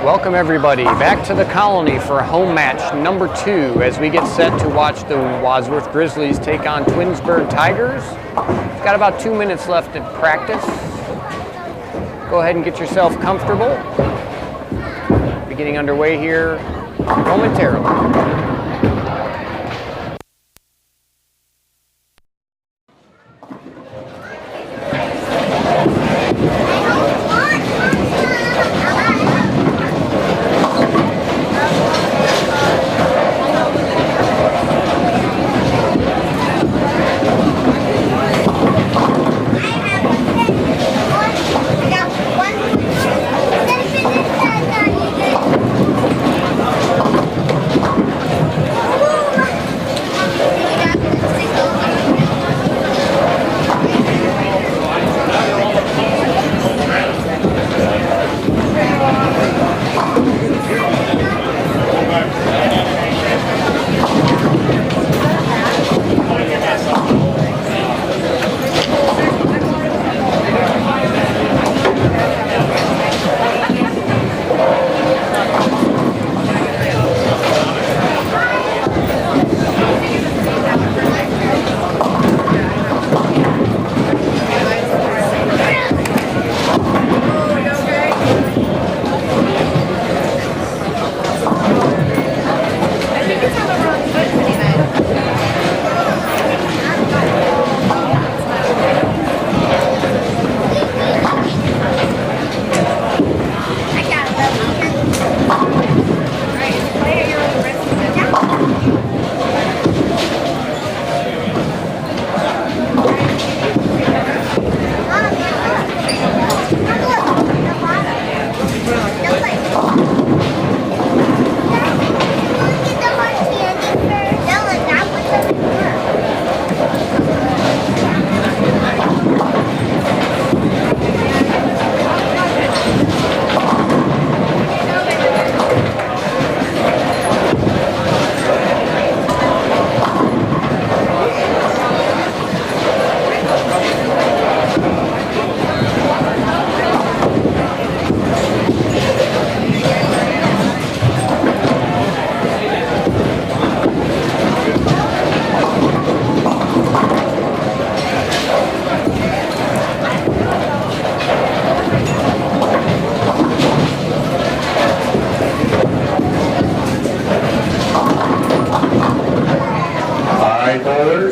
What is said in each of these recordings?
Welcome everybody back to the Colony for home match number 2 as we get set to watch the Wadsworth Grizzlies take on Twinsburg Tigers. We've got about 2 minutes left in practice. Go ahead and get yourself comfortable. Beginning underway here momentarily.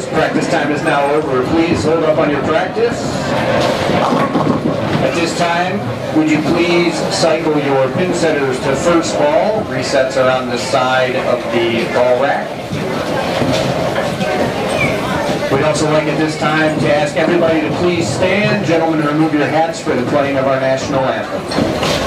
Practice time is now over. Please hold up on your practice. At this time, would you please cycle your pin setters to first ball? Resets are on the side of the ball rack. We'd also like at this time to ask everybody to please stand. Gentlemen, remove your hats for the playing of our national anthem.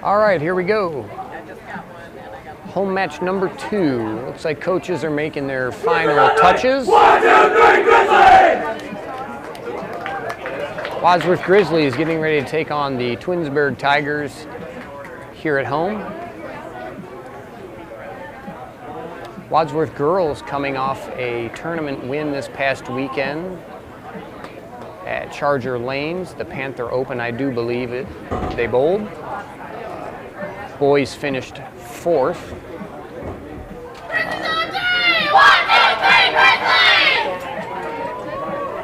All right, here we go. Home match number 2. Looks like coaches are making their final touches. 1, 2, 3, Grizzlies! Wadsworth Grizzlies getting ready to take on the Twinsburg Tigers here at home. Wadsworth girls coming off a tournament win this past weekend at Charger Lanes, the Panther Open, I do believe it. They bowled. Boys finished 4th.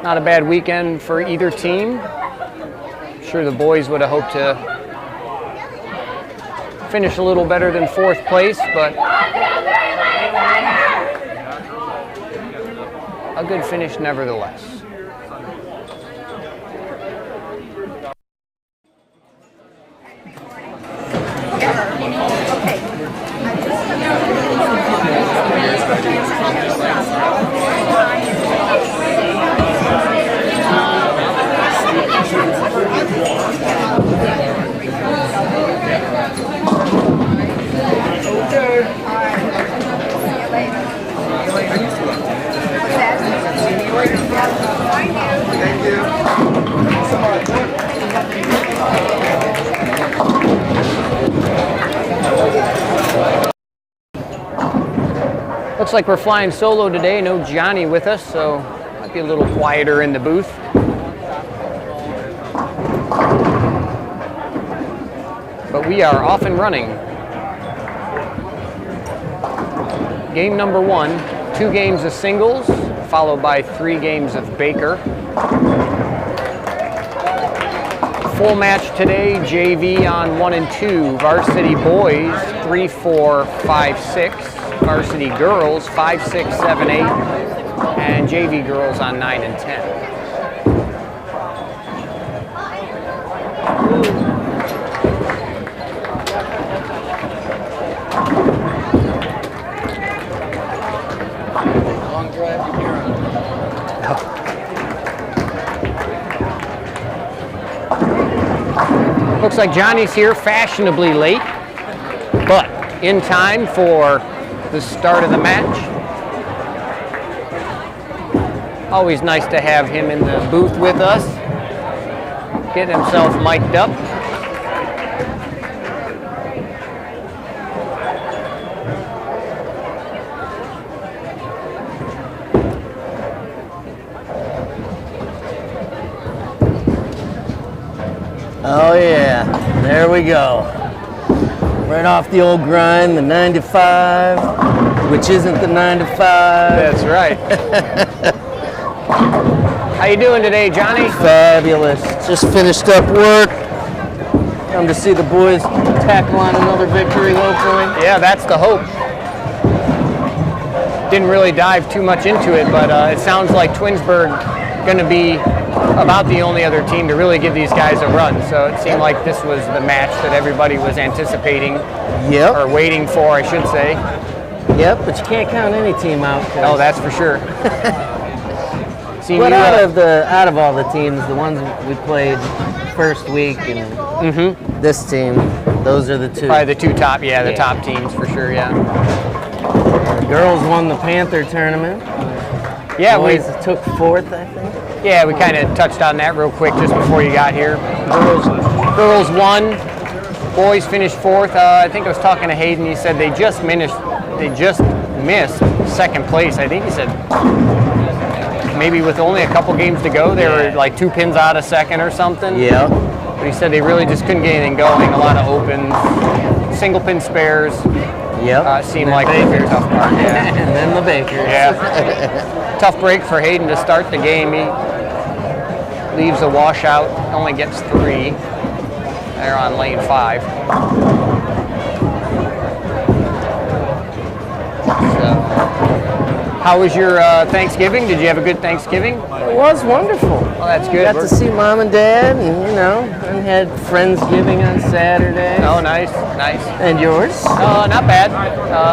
Not a bad weekend for either team. I'm sure the boys would have hoped to finish a little better than 4th place, but a good finish nevertheless. Looks like we're flying solo today. No Johnny with us, so might be a little quieter in the booth. But we are off and running. Game number 1, 2 games of singles, followed by 3 games of Baker. Full match today, JV on 1 and 2, Varsity boys 3, 4, 5, 6. Varsity girls 5, 6, 7, 8, and JV girls on 9 and 10. Long drive to Huron. Looks like Johnny's here fashionably late, but in time for the start of the match. Always nice to have him in the booth with us, getting himself mic'd up. Oh yeah, there we go. Right off the old grind, the 9 to 5, which isn't the 9 to 5. That's right. How you doing today, Johnny? Fabulous. Just finished up work. Come to see the boys tackle on another victory, hopefully. Yeah, that's the hope. Didn't really dive too much into it, but it sounds like Twinsburg going to be about the only other team to really give these guys a run. So it seemed like this was the match that everybody was anticipating, or waiting for, I should say. Yep, but you can't count any team out. Oh, that's for sure. But out of all the teams, the ones we played first week and this team, those are the two. Probably the 2 top, the top teams for sure, yeah. The girls won the Panther tournament. Yeah, boys took 4th, I think. Yeah, we kind of touched on that real quick just before you got here. Girls won, boys finished 4th. I think I was talking to Hayden. He said they just missed 2nd place. I think he said maybe with only a couple games to go, they were like 2 pins out of 2nd or something. Yeah. But he said they really just couldn't get anything going. A lot of open, single pin spares. Yep. Seemed like the tough part. Yeah. And then the Bakers. Yeah. Tough break for Hayden to start the game. He leaves a washout, only gets 3. They're on lane 5. So, how was your Thanksgiving? Did you have a good Thanksgiving? It was wonderful. Oh, that's good. Got to see Mom and Dad, and had Friendsgiving on Saturday. Oh, nice. And yours? Not bad.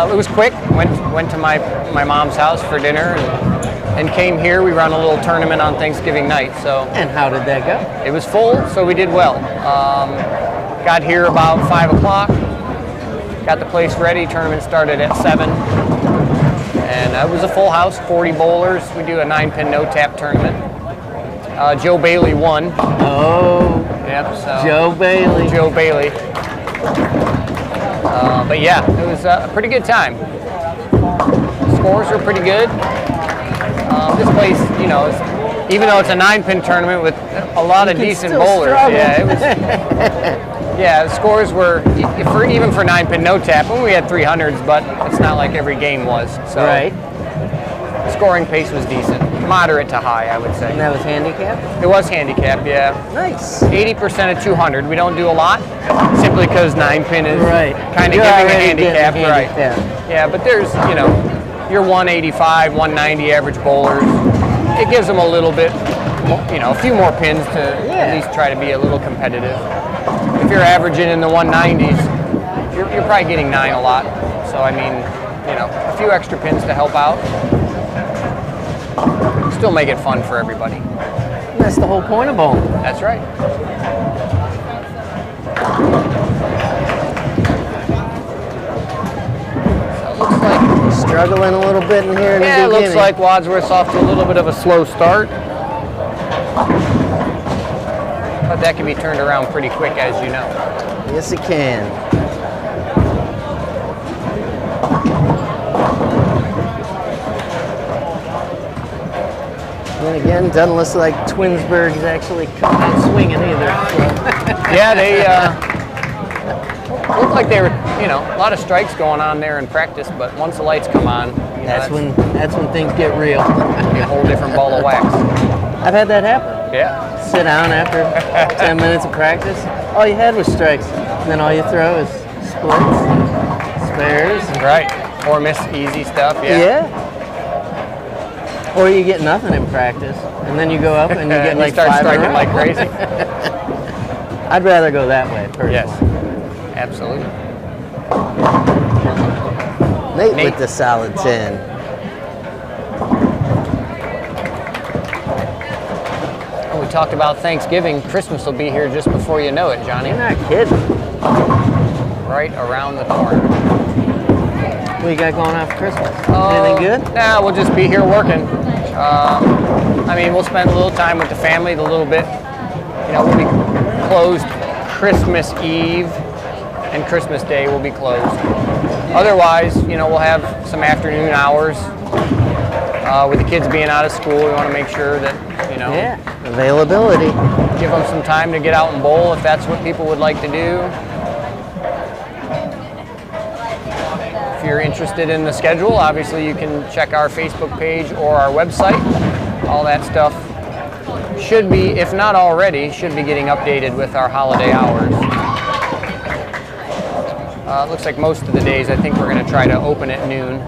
It was quick. Went to my mom's house for dinner and came here. We run a little tournament on Thanksgiving night. So. And how did that go? It was full, so we did well. got here about 5 o'clock. Got the place ready. Tournament started at 7. And it was a full house, 40 bowlers. We do a 9-pin no-tap tournament. Joe Bailey won. Oh, Yep, so Joe Bailey. Joe Bailey. But yeah, it was a pretty good time. Scores were pretty good. This place, you know, even though it's a 9-pin tournament with a lot of decent bowlers, yeah, it was. Yeah, the scores were even for 9-pin no tap. And we had 300s, but it's not like every game was. So Right. Scoring pace was decent, moderate to high, I would say. And that was handicapped? It was handicapped, yeah. Nice. 80% of 200. We don't do a lot, simply because 9-pin is Right. kind of You're giving a already handicap, getting right? handicapped. Yeah, but there's, you know, your 185, 190 average bowlers. It gives them a little bit, you know, a few more pins to at least try to be a little competitive. If you're averaging in the 190s, you're probably getting 9 a lot. So I mean, you know, a few extra pins to help out. Still make it fun for everybody. And that's the whole point of bowling. That's right. So it looks like, Struggling a little bit in here in yeah, the it beginning. looks like Wadsworth's off to a little bit of a slow start. But that can be turned around pretty quick, as you know. Yes, it can. And then again, doesn't look like Twinsburg is actually coming out swinging either. Yeah, they looked like they were, you know, a lot of strikes going on there in practice, but once the lights come on, you know, That's when things get real. a whole different ball of wax. I've had that happen. Yeah. Sit down after 10 minutes of practice. All you had was strikes. And then all you throw is splits, spares. Right. Or miss easy stuff, yeah. Yeah. Or you get nothing in practice, and then you go up and you get like start 5 in a striking row. like crazy. I'd rather go that way, personally. Yes. Absolutely. Nate Nate. with the solid 10. Oh, we talked about Thanksgiving. Christmas will be here just before you know it, Johnny. You're not kidding. Right around the corner. What you got going on for Christmas? Anything good? Nah, we'll just be here working. I mean, we'll spend a little time with the family, a little bit. You know, we'll be closed Christmas Eve and Christmas Day will be closed. Otherwise, you know, we'll have some afternoon hours. With the kids being out of school, we want to make sure that, you know, Yeah, availability. give them some time to get out and bowl if that's what people would like to do. If you're interested in the schedule, obviously you can check our Facebook page or our website. All that stuff should be, if not already, should be getting updated with our holiday hours. It looks like most of the days, I think we're going to try to open at noon.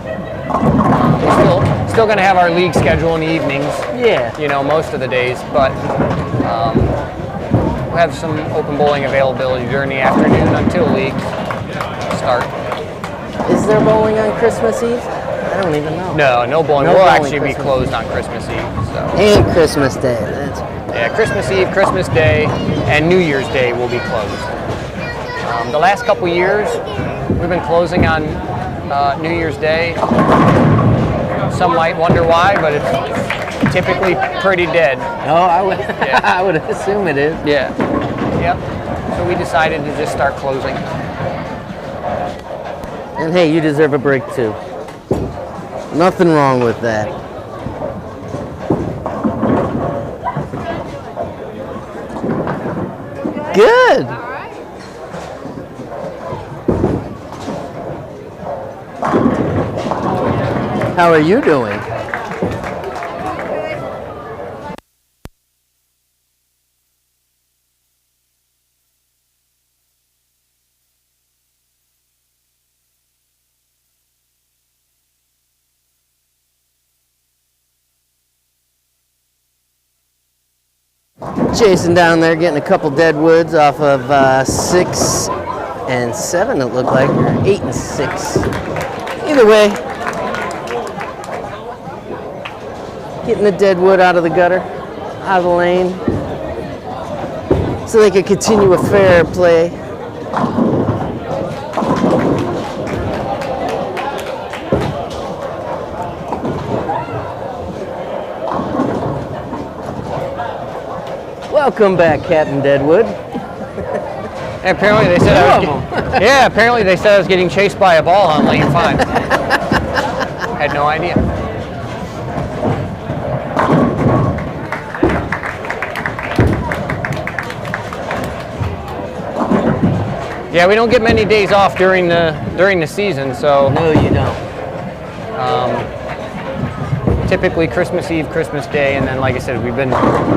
We're still going to have our league schedule in the evenings. Yeah. You know, most of the days, but we'll have some open bowling availability during the afternoon until league start. Is there bowling on Christmas Eve? I don't even know. No bowling. No We'll bowling actually be Christmas closed on Christmas Eve. So And Christmas Day. That's yeah, Christmas Eve, Christmas Day, and New Year's Day will be closed. The last couple years, we've been closing on New Year's Day. Some might wonder why, but it's typically pretty dead. No, I would. Yeah. I would assume it is. Yeah. Yep. So we decided to just start closing. And hey, you deserve a break too. Nothing wrong with that. Good. How are you doing? Jason down there getting a couple dead woods off of 6 and 7, it looked like, or 8 and 6. Either way, getting the dead wood out of the gutter, out of the lane, so they could continue a fair play Welcome back, Captain Deadwood. And apparently they said yeah, apparently they said I was getting chased by a ball on lane 5. Had no idea. Yeah, we don't get many days off during the season, so No, you don't. typically Christmas Eve, Christmas Day, and then like I said,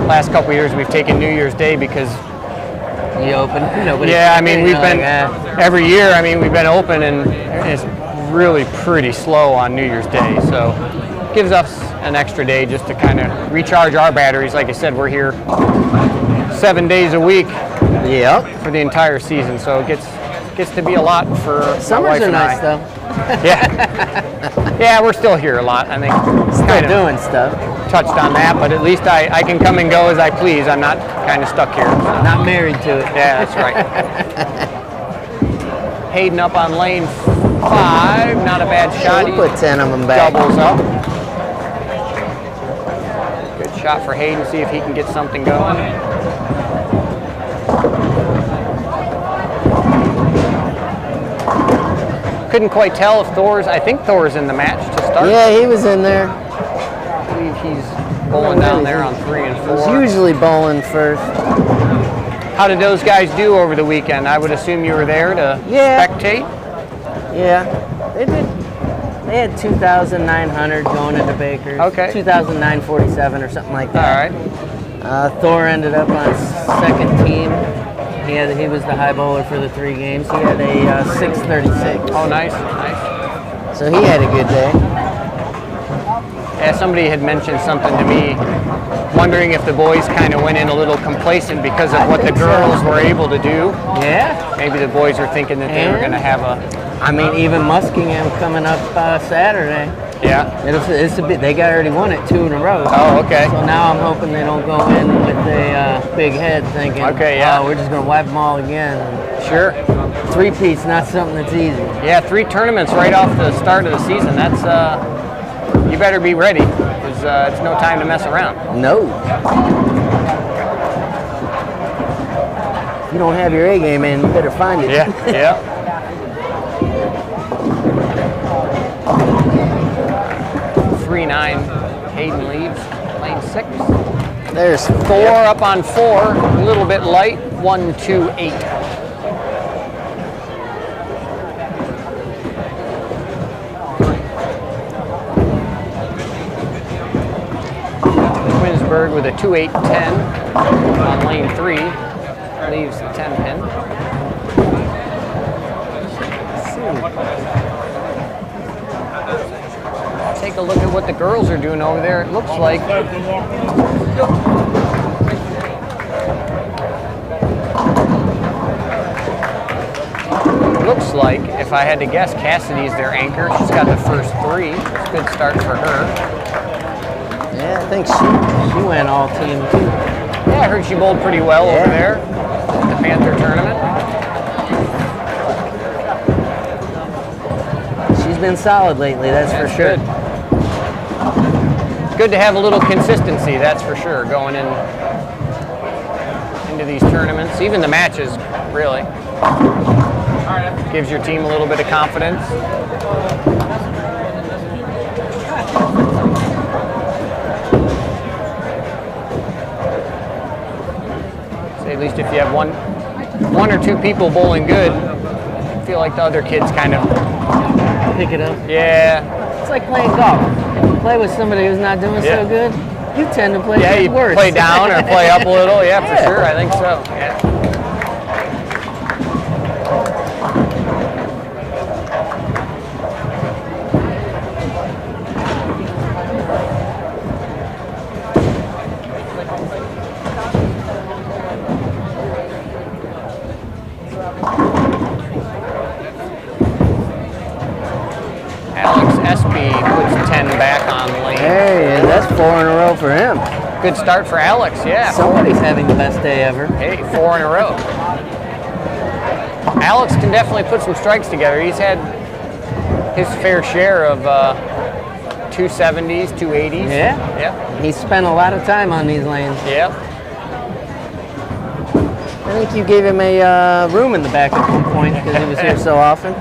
last couple years we've taken New Year's Day because You open? Nobody. yeah, I mean we've been every year. I mean we've been open and it's really pretty slow on New Year's Day, so it gives us an extra day just to kind of recharge our batteries. Like I said, we're here 7 days a week Yep. for the entire season, so it gets to be a lot for my Summers wife are and I. nice though. Yeah, yeah, we're still here a lot. I think Still kind of doing stuff. touched on that, but at least I can come and go as I please. I'm not kind of stuck here. So. Not married to it. Yeah, that's right. Hayden up on lane 5, not a bad shot. We'll He put 10 of them back. doubles up. Good shot for Hayden. See if he can get something going. Couldn't quite tell if I think Thor's in the match to start. Yeah, he was in there. I believe he's bowling down there on 3 and He's 4. usually bowling first. How did those guys do over the weekend? I would assume you were there to Yeah. spectate. Yeah, they did. They had 2,900 going into Baker's. Okay. 2,947 or something like All that. right. Thor ended up on second team. He was the high bowler for the 3 games. He had a 636. Oh, nice, nice. So he had a good day. Yeah, somebody had mentioned something to me, wondering if the boys kind of went in a little complacent because of what the girls were able to do. Yeah. Maybe the boys were thinking that they were going to have a. I mean, even Muskingham coming up Saturday. Yeah. It's a bit. They already won it 2 in a row. Oh, okay. So now I'm hoping they don't go in with a big head thinking, Okay, yeah. oh, we're just going to wipe them all again. Sure. 3-peat's not something that's easy. Yeah, 3 tournaments right off the start of the season. That's you better be ready because it's no time to mess around. No. If you don't have your A game in, you better find it. Yeah, yeah. 3-9, Hayden leaves, lane 6. There's 4 up on 4, a little bit light, 1-2-8. Twinsburg with a 2-8-10 on lane 3, leaves the 10 pin. Take a look at what the girls are doing over there. It looks like if I had to guess, Cassidy's their anchor. She's got the first 3. It's a good start for her. Yeah, I think she went all team too. Yeah, I heard she bowled pretty well over there at the Panther tournament. She's been solid lately, that's for sure. Good. It's good to have a little consistency, that's for sure, going into these tournaments. Even the matches, really. Gives your team a little bit of confidence. So at least if you have one or 2 people bowling good, I feel like the other kids kind of Pick it up. yeah. It's like playing golf. If you play with somebody who's not doing Yeah. so good, you tend to play Yeah, you worse. play down or play up a little. Yeah, for sure. I think so. Yeah. Alex Espy puts 10 back on lane. Hey, and that's 4 in a row for him. Good start for Alex, yeah. Somebody's having the best day ever. Hey, 4 in a row. Alex can definitely put some strikes together. He's had his fair share of 270s, 280s. Yeah. Yep. He spent a lot of time on these lanes. Yep. I think you gave him a room in the back at one point because he was here so often.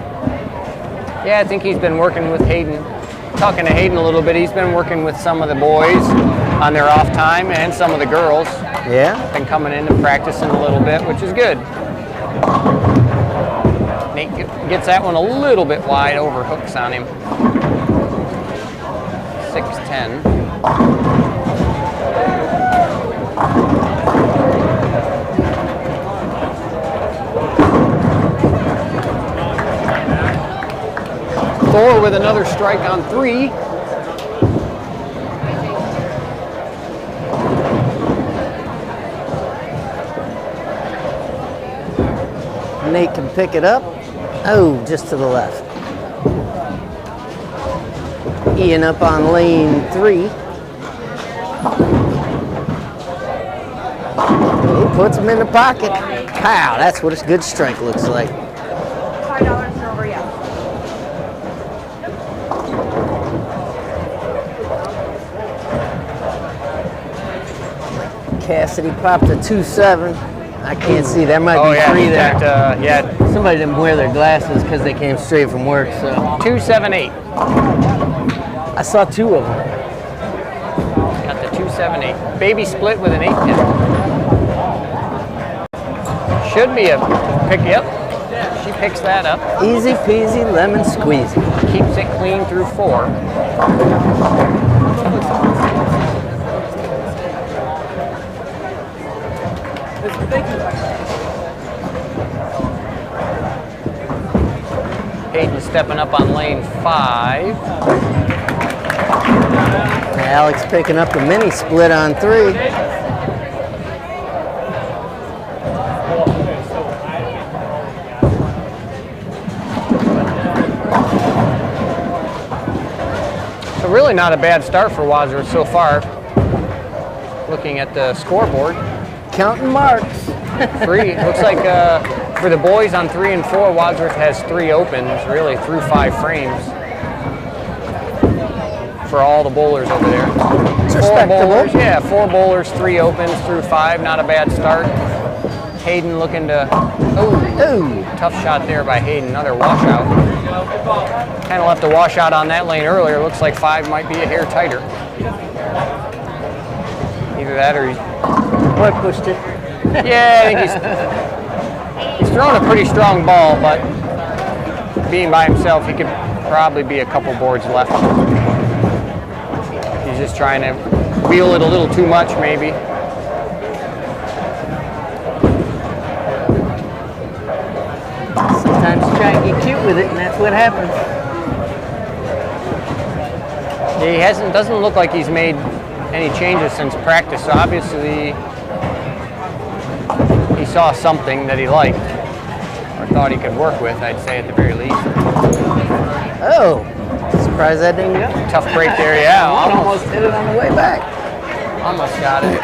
Yeah, I think he's been working with Hayden. Talking to Hayden a little bit, he's been working with some of the boys on their off time and some of the girls. Yeah? Been coming in and practicing a little bit, which is good. Nate gets that one a little bit wide, overhooks on him. 6-10. Thor with another strike on 3. Nate can pick it up. Oh, just to the left. Ian up on lane 3. He puts him in the pocket. Pow, that's what a good strike looks like. $5 and over, yeah. Cassidy popped a 2-7. I can't see. There might be 3 there. Yeah, Somebody didn't wear their glasses because they came straight from work. So 2-7-8. I saw 2 of them. Got the 2-7-8. Baby split with an 8-pin. Should be a pick. Yep. She picks that up. Easy peasy lemon squeezy. Keeps it clean through 4. Hayden stepping up on lane 5. Alex picking up the mini split on 3. So really not a bad start for Wadsworth so far. Looking at the scoreboard. Counting marks. 3. Looks like for the boys on 3 and 4, Wadsworth has 3 opens, really through 5 frames. For all the bowlers over there. It's 4 respectable. bowlers, yeah, 4 bowlers, 3 opens through 5, not a bad start. Hayden looking to, Ooh. tough shot there by Hayden, another washout. Kind of left a washout on that lane earlier, looks like 5 might be a hair tighter. Either that or Boy pushed it. yeah, I think he's throwing a pretty strong ball, but being by himself, he could probably be a couple boards left. He's just trying to wheel it a little too much, maybe. Sometimes you try and get cute with it, and that's what happens. Yeah, doesn't look like he's made any changes since practice, so obviously he saw something that he liked or thought he could work with, I'd say at the very least. Oh, surprised that didn't go. Tough break there, yeah. Almost hit it on the way back. Almost got it.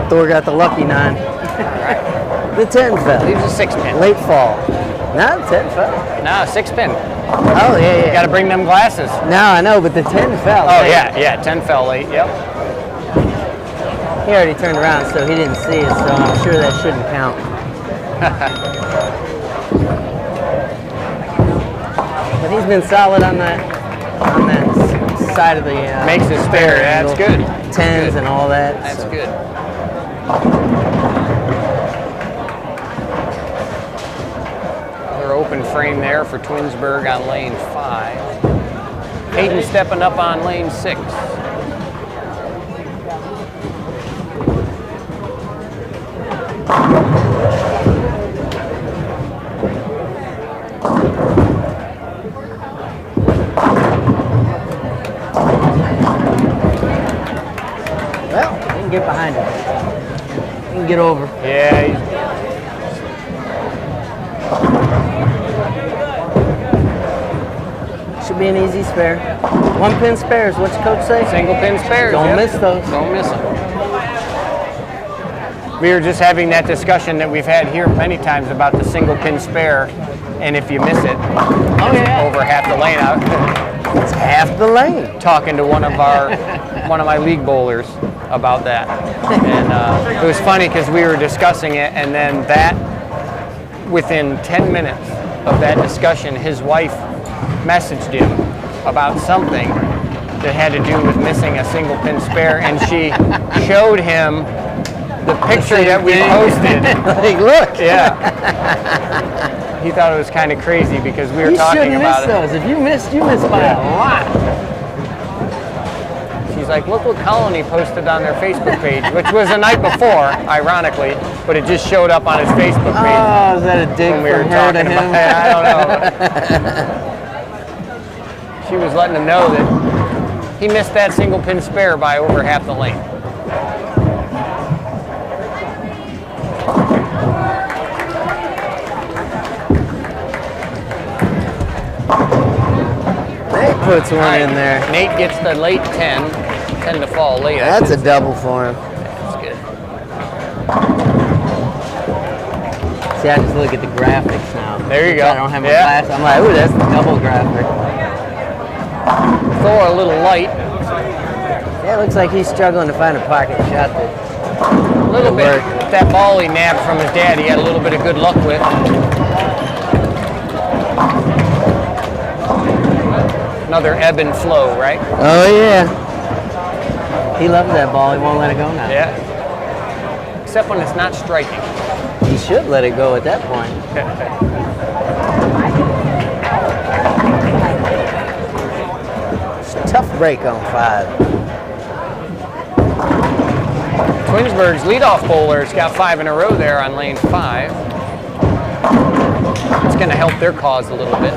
Thor got the lucky 9. The 10 fell. Leaves a 6-pin. Late fall. No, the 10 fell. No, 6-pin. Oh, yeah. Got to bring them glasses. No, I know, but the 10 fell. Oh, yeah, 10 fell late, yep. He already turned around, so he didn't see it, so I'm sure that shouldn't count. But he's been solid on that side of the Makes it fair, yeah, that's good. 10s and all that. That's so. good. Another open frame there for Twinsburg on lane 5. Hayden stepping up on lane 6. Well, he can get behind him. He can get over. Yeah, Should Should be an easy spare. 1 pin spares. What's Coach say? Single pin spares. Don't yep. miss those. Don't miss them. We were just having that discussion that we've had here many times about the single pin spare, and if you miss it, it's over half the lane out. It's half the lane. Talking to one of my league bowlers about that, and it was funny because we were discussing it, and then within 10 minutes of that discussion, his wife messaged him about something that had to do with missing a single pin spare, and she showed him the picture that we posted. Like, look. Yeah. He thought it was kind of crazy because we were talking about it. Those. If you missed by a lot. She's like, look what Colony posted on their Facebook page, which was the night before, ironically, but it just showed up on his Facebook page. Oh, is that a dig when we from were her to talking him? about it? I don't know. She was letting him know that he missed that single pin spare by over half the lane. Nate puts one in there. Nate gets the late 10 to fall late. That's a double for him. That's good. See, I just look at the graphics now. There you go. I don't have my glass. I'm like, ooh, that's the double graphic. Thor a little light. Yeah, it looks like he's struggling to find a pocket shot there. A little bit. That ball he nabbed from his dad, he had a little bit of good luck with. Another ebb and flow, right? Oh, yeah. He loves that ball. He won't let it go now. Yeah. Except when it's not striking. He should let it go at that point. It's a tough break on 5. Twinsburg's leadoff bowler's got 5 in a row there on lane 5. It's going to help their cause a little bit.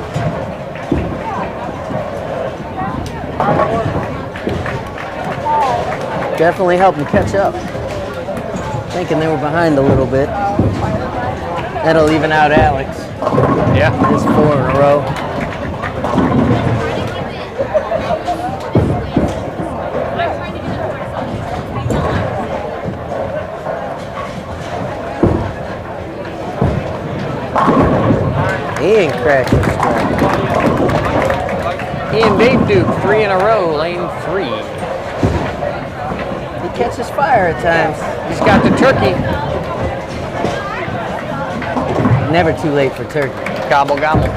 Definitely help them catch up. Thinking they were behind a little bit. That'll even out Alex. Yeah. His 4 in a row. He ain't cracked this strike. He and Dave Duke, 3 in a row, lane 3. He catches fire at times. He's got the turkey. Never too late for turkey. Gobble, gobble.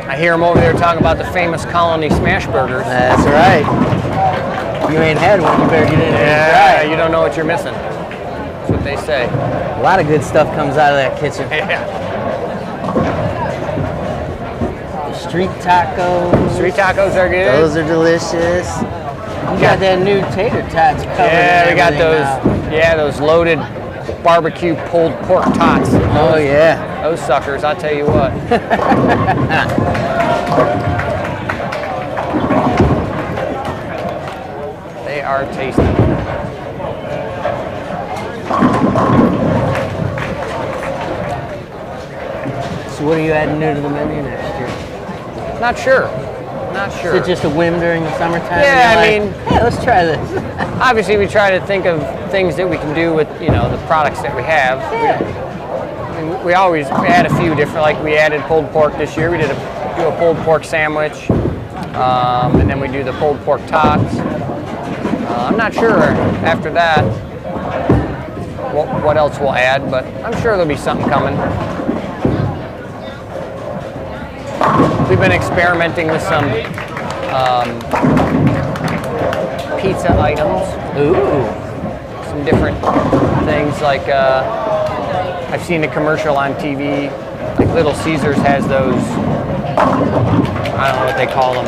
I hear him over there talking about the famous Colony smash burgers. That's right. If you ain't had one, you better get in there and try Yeah, it. you don't know what you're missing. That's what they say. A lot of good stuff comes out of that kitchen. Yeah. The street tacos. Street tacos are good. Those are delicious. You got that new tater tots covered. Yeah, in we got those. everything now. Yeah, those loaded barbecue pulled pork tots. Oh yeah. Those suckers, I tell you what. They are tasty. So what are you adding new to the menu next year? Not sure. Not sure. Is it just a whim during the summertime? Yeah, and I you're mean- like, hey, let's try this. Obviously, we try to think of things that we can do with, the products that we have. Yeah. We add a few different, like we added pulled pork this year. We do a pulled pork sandwich, and then we do the pulled pork tots. I'm not sure after that what else we'll add, but I'm sure there'll be something coming. We've been experimenting with some pizza items. Ooh. Some different things like I've seen a commercial on TV, like Little Caesars has those, I don't know what they call them,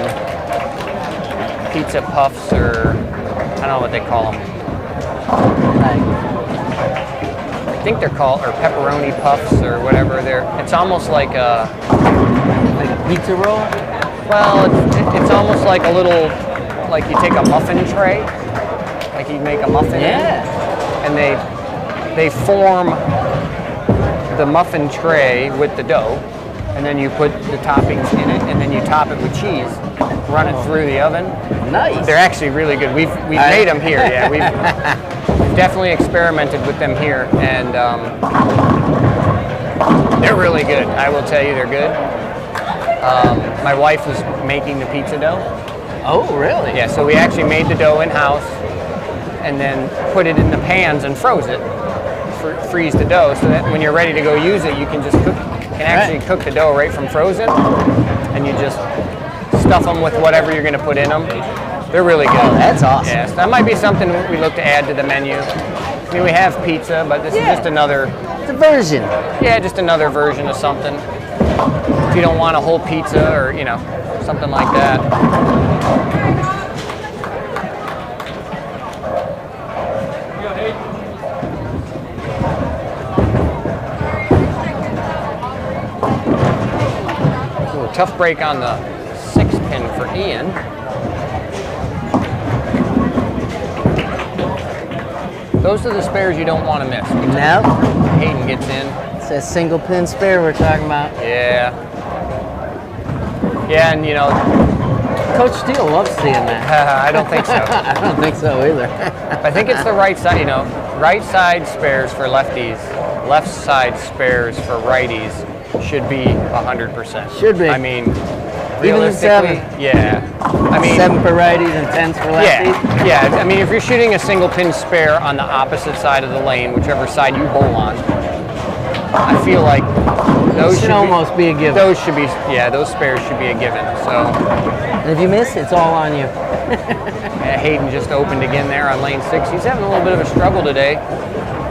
pizza puffs, or I don't know what they call them. I think they're called, or pepperoni puffs or whatever. It's almost like a Pizza roll? well, it's almost like a little, like you take a muffin tray like you'd make a muffin in. Yeah. And they form the muffin tray with the dough, and then you put the toppings in it, and then you top it with cheese. Run it through the oven. Nice. They're actually really good. We've made them here. Yeah, we've definitely experimented with them here, and they're really good. I will tell you, they're good. My wife was making the pizza dough. Oh, really? Yeah, so we actually made the dough in-house and then put it in the pans and froze it. Freeze the dough so that when you're ready to go use it, you can just cook the dough right from frozen, and you just stuff them with whatever you're going to put in them. They're really good. Oh, that's awesome. Yes, that might be something we look to add to the menu. I mean, we have pizza, but this is just another... It's a version. Yeah, just another version of something. If you don't want a whole pizza or, you know, something like that. Ooh, tough break on the 6-pin for Ian. Those are the spares you don't want to miss. No. Hayden gets in. It's that single pin spare we're talking about. Yeah. Yeah, and you know, Coach Steele loves seeing that. I don't think so. I don't think so either. I think it's the right side, you know, right side spares for lefties, left side spares for righties should be 100%. Should be. I mean, Even the realistically, 7. yeah. I mean, 7 for righties and 10s for lefties. yeah. I mean, if you're shooting a single pin spare on the opposite side of the lane, whichever side you bowl on, I feel like those should almost be a given. Those should be, yeah, those spares should be a given. So. And if you miss, it's all on you. Yeah, Hayden just opened again there on lane 6. He's having a little bit of a struggle today.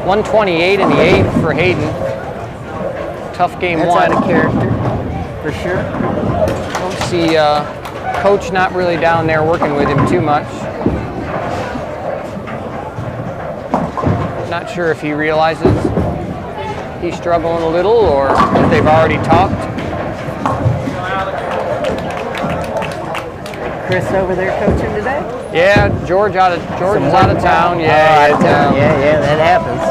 128 in the 8th for Hayden. Tough game That's one. out of character, for sure. Don't see Coach not really down there working with him too much. Not sure if he realizes he's struggling a little or if they've already talked. Chris over there coaching today? Yeah, George is out of town. Yeah, out of town. Yeah, that happens.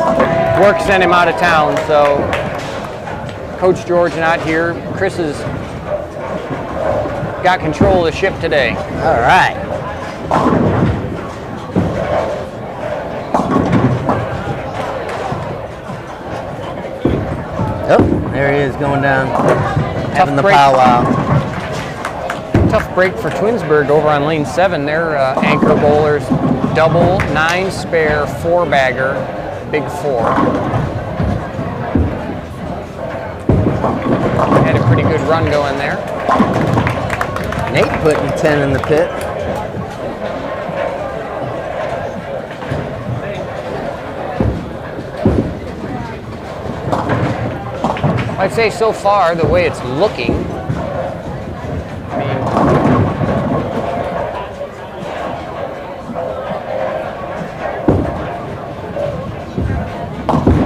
Work sent him out of town, so Coach George not here. Chris has got control of the ship today. All right. Oh, there he is going down, having the break. powwow. Tough break for Twinsburg over on lane 7. They're anchor bowlers, double, 9 spare, 4-bagger, big 4. Had a pretty good run going there. Nate putting 10 in the pit. I'd say so far, the way it's looking, I mean,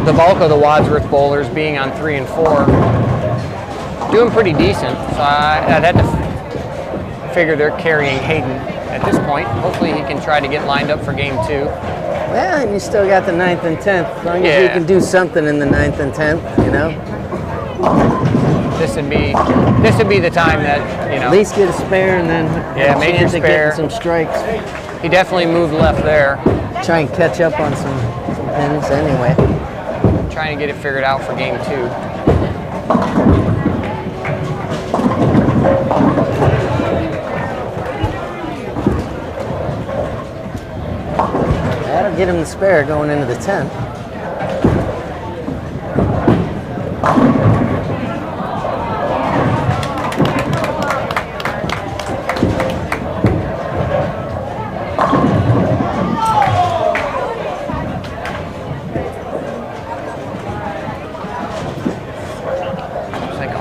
the bulk of the Wadsworth bowlers being on 3 and 4, doing pretty decent. So I'd have to figure they're carrying Hayden at this point. Hopefully he can try to get lined up for game 2. Well, and you still got the 9th and 10th. As long as you can do something in the 9th and 10th, you know. This would be the time that, you know. At least get a spare and then Yeah, make your chance of spare. getting some strikes. He definitely moved left there. Try and catch up on some pins anyway. Trying to get it figured out for game 2. That'll get him the spare going into the 10th.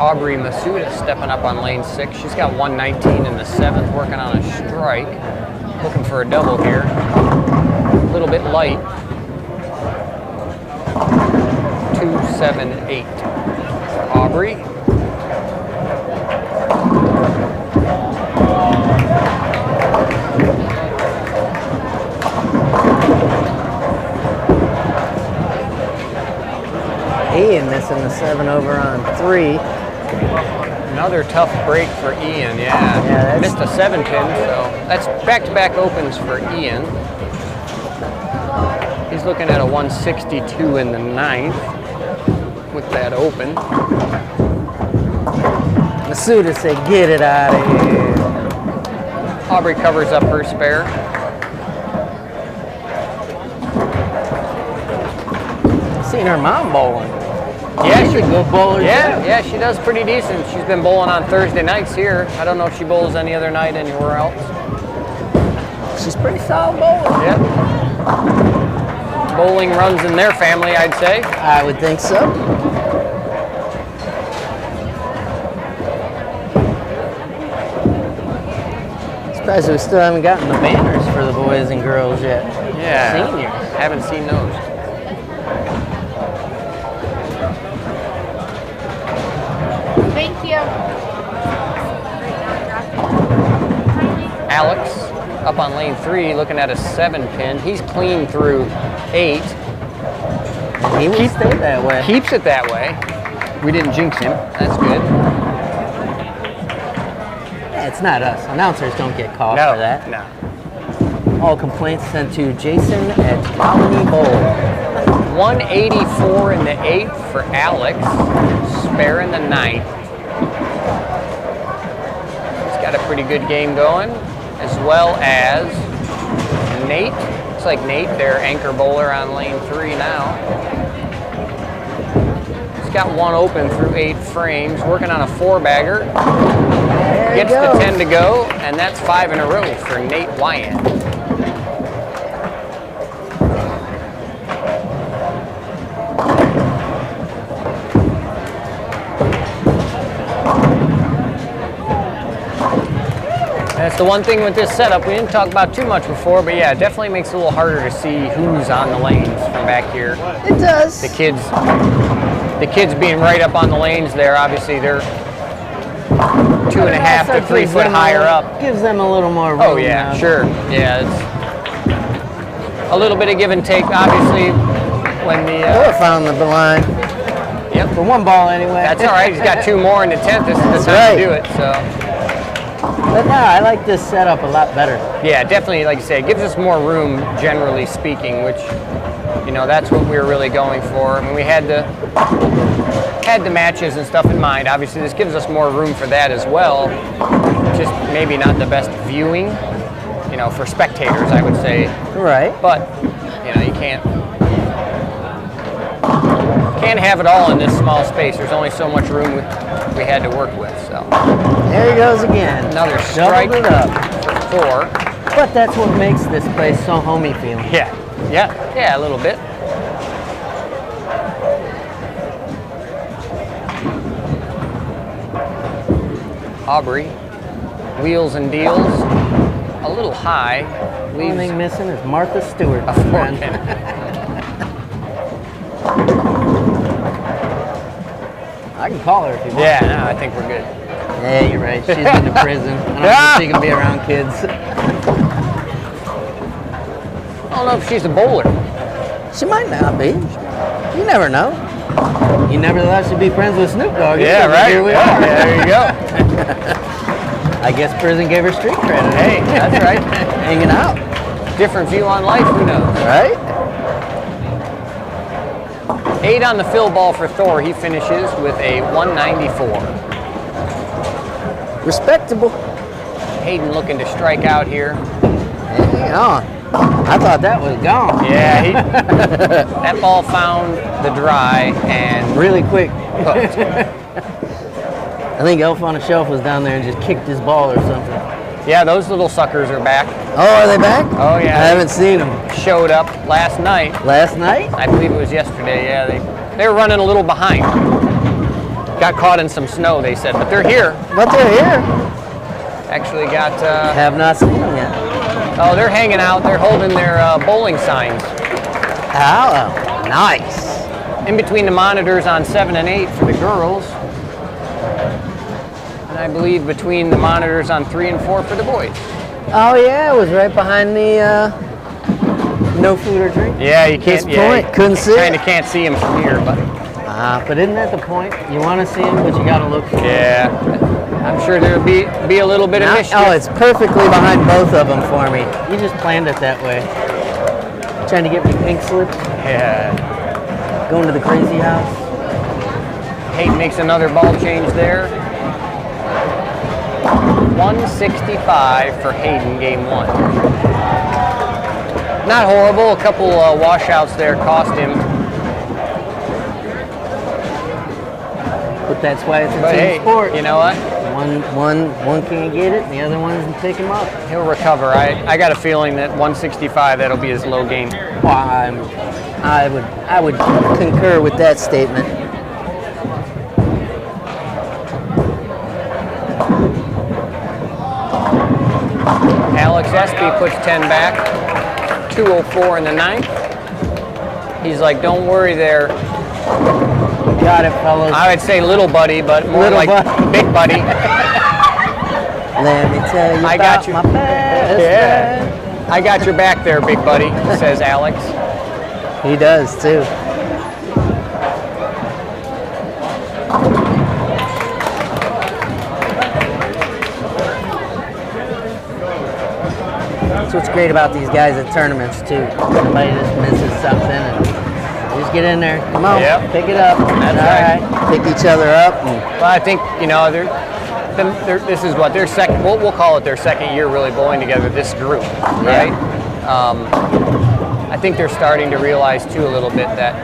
Aubrey Masuda stepping up on lane 6. She's got 119 in the 7th, working on a strike. Looking for a double here. A little bit light. 278. Aubrey. Ian missing the 7 over on 3. Another tough break for Ian, yeah. Missed a 7 pin, so that's back-to-back opens for Ian. He's looking at a 162 in the 9th with that open. Masuda said, get it out of here. Aubrey covers up her spare. Seen her mom bowling. Yeah, she's a good bowler. Yeah, she does pretty decent. She's been bowling on Thursday nights here. I don't know if she bowls any other night anywhere else. She's pretty solid bowler. Yeah. Bowling runs in their family, I'd say. I would think so. Surprised we still haven't gotten the banners for the boys and girls yet. Yeah. Seniors. Haven't seen those. Thank you. Alex up on lane 3 looking at a 7 pin. He's clean through 8. He will stay that way. Keeps it that way. We didn't jinx him. That's good. Yeah, it's not us. Announcers don't get called No, for that. no. All complaints sent to Jason at Colony Bowl. 184 in the 8th for Alex. Spare in the 9th. He's got a pretty good game going, as well as Nate. Looks like Nate, their anchor bowler on lane 3 now. He's got one open through 8 frames, working on a 4-bagger. Gets the 10 to go, and that's 5 in a row for Nate Wyatt. That's the one thing with this setup we didn't talk about too much before, but yeah, it definitely makes it a little harder to see who's on the lanes from back here. It does. The kids being right up on the lanes there, obviously they're 2.5 to 3 foot higher up. Gives them a little more room. Oh yeah, now. sure. Yeah, it's a little bit of give and take, obviously, when the... Noah found the line. Yep. For one ball anyway. That's all right. He's got 2 more in the 10th. This is the That's time right. to do it, so... But no, I like this setup a lot better. Yeah, definitely, like you say, it gives us more room, generally speaking, which, you know, that's what we were really going for. I mean, we had the matches and stuff in mind. Obviously, this gives us more room for that as well. Just maybe not the best viewing, you know, for spectators, I would say. Right. But, you know, you can't have it all in this small space. There's only so much room we had to work with, so. There he goes again. Another strike Doubled it up. for 4. But that's what makes this place so homey feeling. Yeah, a little bit. Aubrey, wheels and deals, a little high. The only thing missing is Martha Stewart. A 4 pin. I can call her if you want. Yeah, no, I think we're good. Yeah, you're right. She's been to prison. I don't think she can be around kids. I don't know if she's a bowler. She might not be. You never know. You never thought she'd be friends with Snoop Dogg. Yeah, but right. Here we are. Yeah, there you go. I guess prison gave her street credit. Hey, that's right. Hanging out. Different view on life, who knows? Right? 8 on the fill ball for Thor. He finishes with a 194. Respectable. Hayden looking to strike out here. Hang on. I thought that was gone. Yeah, that ball found the dry and Really quick. hooked. I think Elf on a Shelf was down there and just kicked his ball or something. Yeah, those little suckers are back. Oh, are they back? Oh, yeah. I haven't seen them. Showed up last night. Last night? I believe it was yesterday. Yeah, they were running a little behind. Got caught in some snow, they said, but they're here. But they're here. Actually got... Have not seen them yet. oh, they're hanging out. They're holding their bowling signs. Oh, nice. In between the monitors on 7 and 8 for the girls. And I believe between the monitors on 3 and 4 for the boys. Oh, yeah, it was right behind the no food or drink. Yeah, you can't. His point, couldn't see Kind it. of can't see them from here, but But isn't that the point? You want to see them, but you got to look for them. Yeah. I'm sure there'll be a little bit of mischief. Oh, it's perfectly behind both of them for me. You just planned it that way. Trying to get me pink slips. Yeah. Going to the crazy house. Hayden makes another ball change there. 165 for Hayden, game 1. Not horrible. A couple washouts there cost him. But that's why it's a But team hey, sport. you know what? One can't get it, and the other one doesn't pick him up. He'll recover. I got a feeling that 165, that'll be his low game. I would concur with that statement. Alex Espy puts 10 back. 2:04 in the 9th. He's like, don't worry there. Got it, fellas. I would say little buddy, but more Little like big buddy. Let me tell you I about got you. my best friend. I got your back there, big buddy, says Alex. He does, too. That's what's great about these guys at tournaments, too. Somebody just misses something and just get in there. Come on, Yep. pick it up. That's All right. Pick each other up. And Well, I think, you know, this is what their second, we'll call it their second year really bowling together, this group, right? I think they're starting to realize too a little bit that,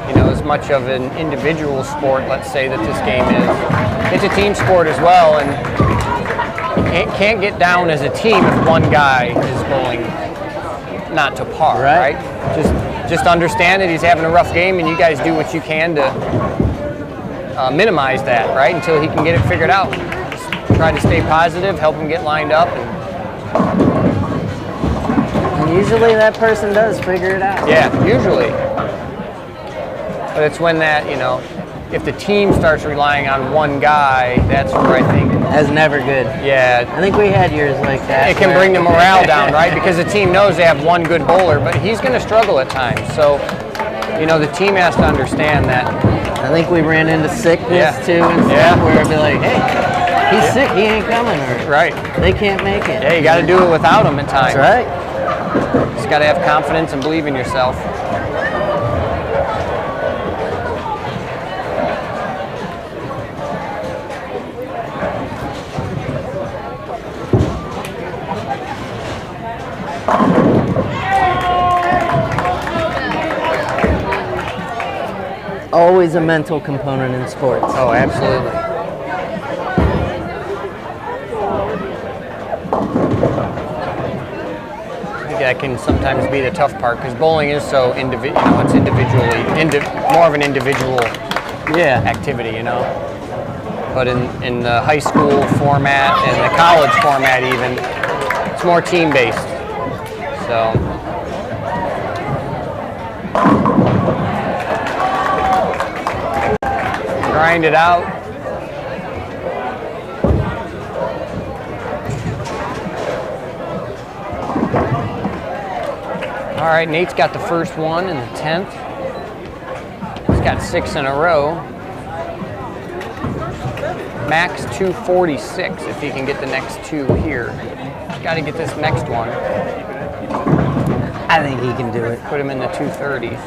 you know, as much of an individual sport, let's say that this game is, it's a team sport as well, and you can't get down as a team if one guy is bowling not to par, Right. right? Just understand that he's having a rough game, and you guys do what you can to minimize that, right, until he can get it figured out. Just try to stay positive, help him get lined up. And usually that person does figure it out. Yeah, usually. But it's when that, you know, if the team starts relying on one guy, that's where I think, That's never good. yeah, I think we had years like that. it can bring the morale down, right? Because the team knows they have one good bowler, but he's going to struggle at times. So, you know, the team has to understand that. I think we ran into sickness Yeah. too and stuff Yeah. where it'd be like, hey, he's sick, he ain't coming, or Right. they can't make it. Yeah, you got to do it without him at times. That's right. Just got to have confidence and believe in yourself. Always a mental component in sports. Oh, absolutely. I think that can sometimes be the tough part because bowling is so individual. You know, it's more of an individual activity. You know, but in the high school format and the college format even, it's more team based. So. Grind it out. All right, Nate's got the first one in the 10th. He's got 6 in a row. Max 246 if he can get the next 2 here. He's got to get this next one. I think he can do it. Put him in the 230s.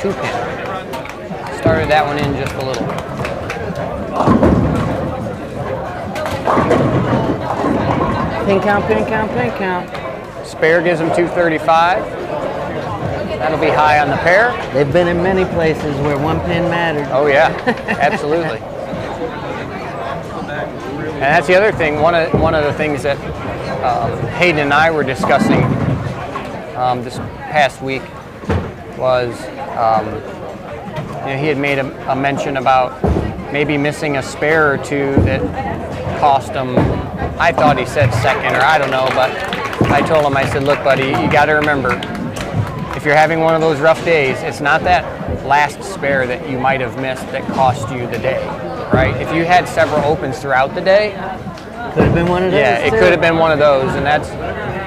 2-pin. Started that one in just a little. Pin count, pin count, pin count. Spare gives him 235. That'll be high on the pair. They've been in many places where one pin mattered. Oh yeah, absolutely. And that's the other thing. One of the things that Hayden and I were discussing this past week was you know, he had made a mention about maybe missing a spare or two that cost him. I thought he said second, or I don't know, but I told him, I said, look, buddy, you got to remember, if you're having one of those rough days, it's not that last spare that you might have missed that cost you the day, right? If you had several opens throughout the day, Could have been one of those. yeah, it too. could have been one of those, and that's,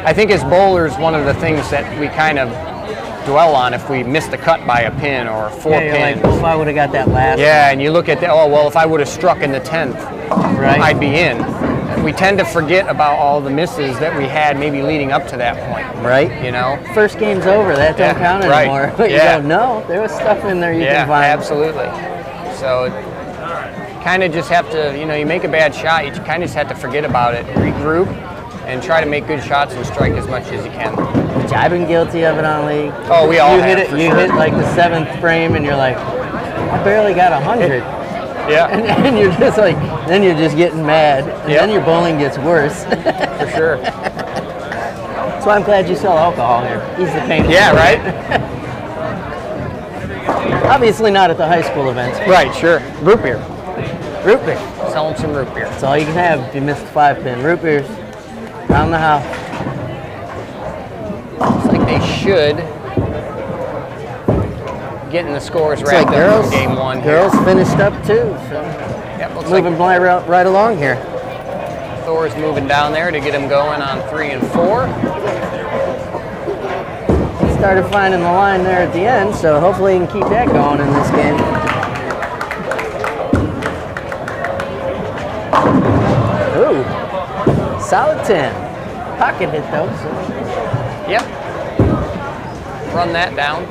I think as bowlers, one of the things that we kind of dwell on if we missed the cut by a pin or 4 Yeah, you're pins. like, oh, if I would have got that last Yeah, and you look at the, oh, well, if I would have struck in the 10th, Right. I'd be in. We tend to forget about all the misses that we had maybe leading up to that point. one. Right. You know? First game's over. That don't Yeah, count right. anymore. But Yeah. you go, no, there was stuff in there you Yeah, can find. absolutely. So kind of just have to, you know, you make a bad shot, you kind of just have to forget about it, regroup, and try to make good shots and strike as much as you can. Which I've been guilty of it on league. Oh, we all you have, hit it. for You sure. hit like the 7th frame, and you're like, I barely got 100. Yeah, And you're just like, then you're just getting mad, and Yep. then your bowling gets worse. for sure. So I'm glad you sell alcohol here. Ease the pain. Yeah, right? Obviously not at the high school events. Right, sure. Root beer. Root beer. Selling some root beer. That's all you can have if you missed the 5-pin. Root beers. Around the house. Looks like they should getting the scores Looks wrapped like up girls, for game 1 here. girls finished up too. So Yep, looks moving like right along here. Thor's moving down there to get him going on 3 and 4. He started finding the line there at the end, so hopefully he can keep that going in this game. Ooh, solid 10. Pocket hit though. So. Yep. Run that down.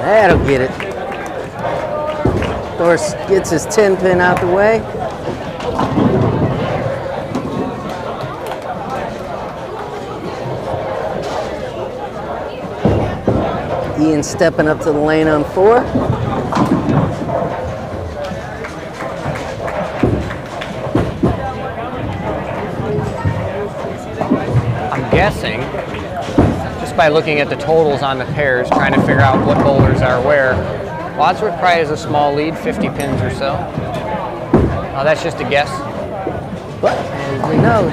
That'll get it. Thor gets his 10-pin out the way. Ian stepping up to the lane on 4. I'm guessing, just by looking at the totals on the pairs, trying to figure out what bowlers are where, Wadsworth probably has a small lead, 50 pins or so. That's just a guess. But as we know,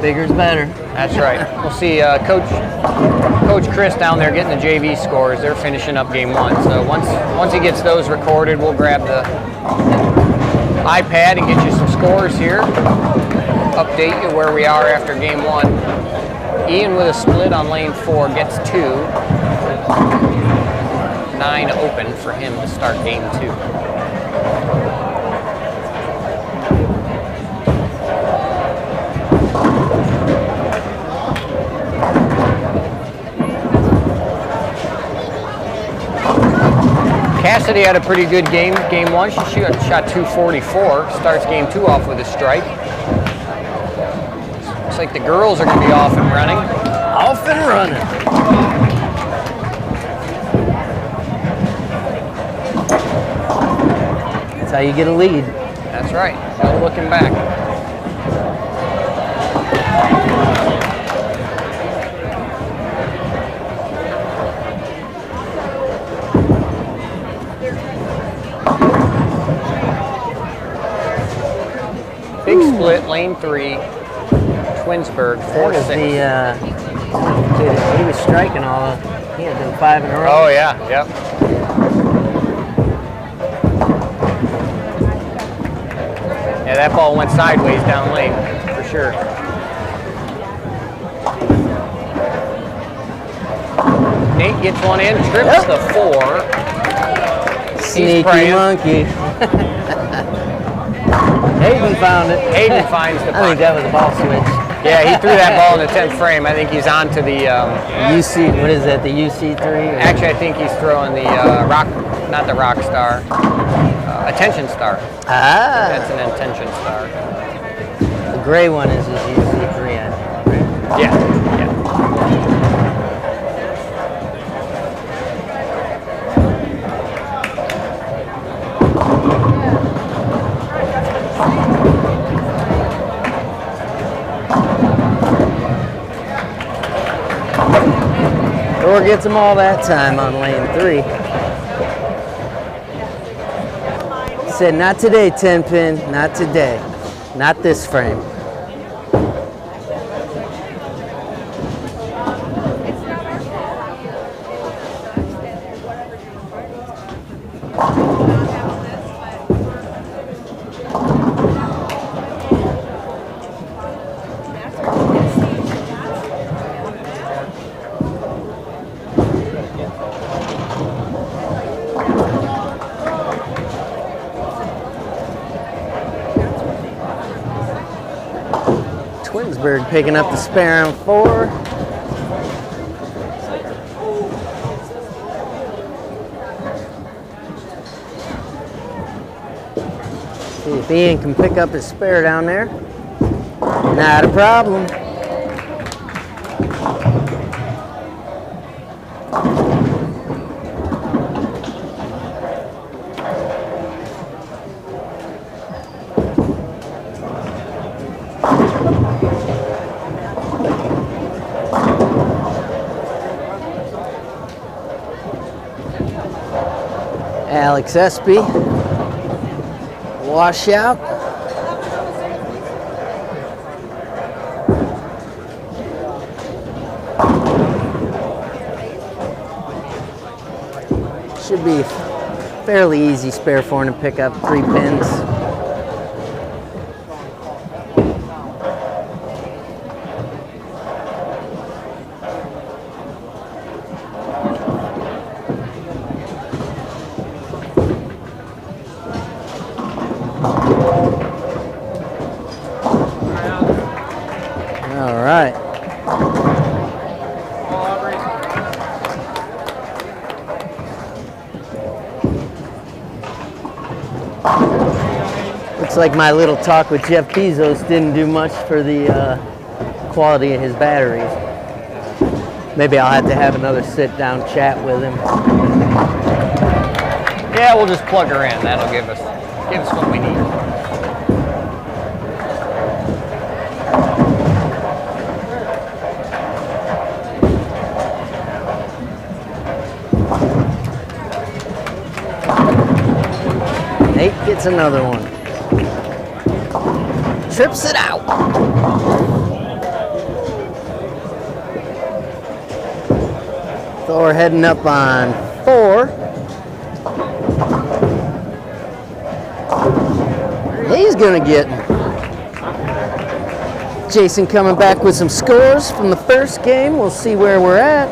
bigger's better. That's right. We'll see Coach Chris down there getting the JV scores. They're finishing up game 1. So once he gets those recorded, we'll grab the iPad and get you some scores here. Update you where we are after game 1. Ian with a split on lane 4 gets 2. 9 open for him to start game 2. Cassidy had a pretty good game. Game 1, she shot 244. Starts game 2 off with a strike. Looks like the girls are going to be off and running. Off and running. That's how you get a lead. That's right. No looking back. Big split, lane 3, Twinsburg, That was 4-6. he was striking all of, he had done 5 in a row. Oh yeah, yep. Yeah, that ball went sideways down lane, for sure. Nate gets one in, trips the 4. Sneaky praying. monkey. Hayden found it. Hayden finds the I think punt. that was a ball switch. Yeah, he threw that ball in the 10th frame. I think he's on to the, UC, what is that, the UC3? actually I think he's throwing the not the rock star, attention star. Ah, That's an attention star. the gray one is his UC3, I think, right? Yeah, yeah. Thor gets them all that time on lane 3. He said, not today, 10-pin, not today. Not this frame. Twinsburg picking up the spare on 4. See if Ian can pick up his spare down there. Not a problem. Alex Espy, washout. Should be fairly easy spare for him to pick up 3 pins. All right. Looks like my little talk with Jeff Bezos didn't do much for the quality of his batteries. Maybe I'll have to have another sit-down chat with him. Yeah, we'll just plug her in. That'll give us what we need. Nate gets another one. Trips it out. Thor heading up on 4. He's gonna get Jason coming back with some scores from the first game. We'll see where we're at.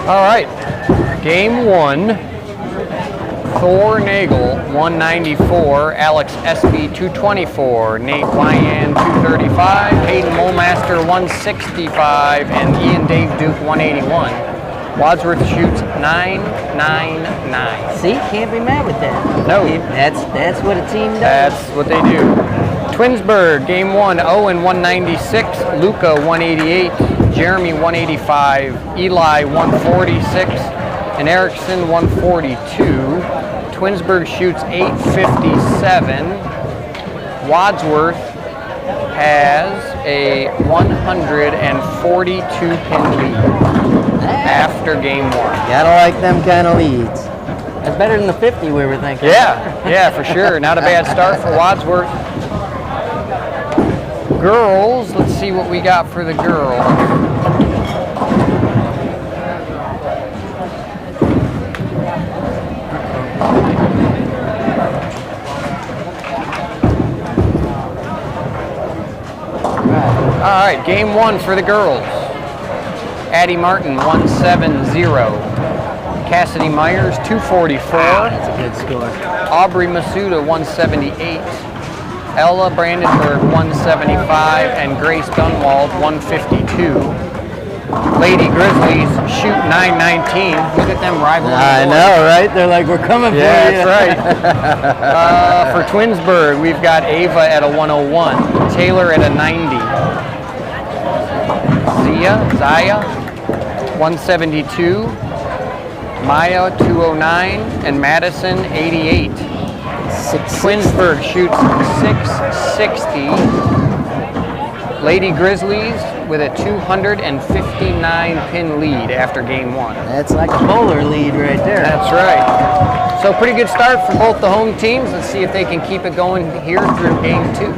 All right, game 1. Thor Nagel, 194. Alex Espy, 224. Nate Wyan, 235. Hayden Molmaster, 165. And Ian Dave Duke, 181. Wadsworth shoots 999. See, can't be mad with that. No. That's what a team does. That's what they do. Twinsburg, game 1, Owen, 196. Luca, 188. Jeremy, 185. Eli, 146. And Erickson, 142. Twinsburg shoots 857. Wadsworth has a 142 pin lead after game 1. Gotta like them kind of leads. That's better than the 50 we were thinking. Yeah, for sure. Not a bad start for Wadsworth. Girls, let's see what we got for the girls. All right, game 1 for the girls. Addie Martin, 170. Cassidy Myers, 244. That's a good score. Aubrey Masuda, 178. Ella Brandenburg, 175. And Grace Dunwald, 152. Lady Grizzlies shoot 919. Look at them rivaling. I know, right? They're like, we're coming for you. Yeah, that's right. For Twinsburg, we've got Ava at a 101. Taylor at a 90. Zaya, 172. Maya, 209. And Madison, 88. Twinsburg shoots 660. Lady Grizzlies with a 259 pin lead after game 1. That's like a bowler lead right there. That's right. So pretty good start for both the home teams. Let's see if they can keep it going here through game 2.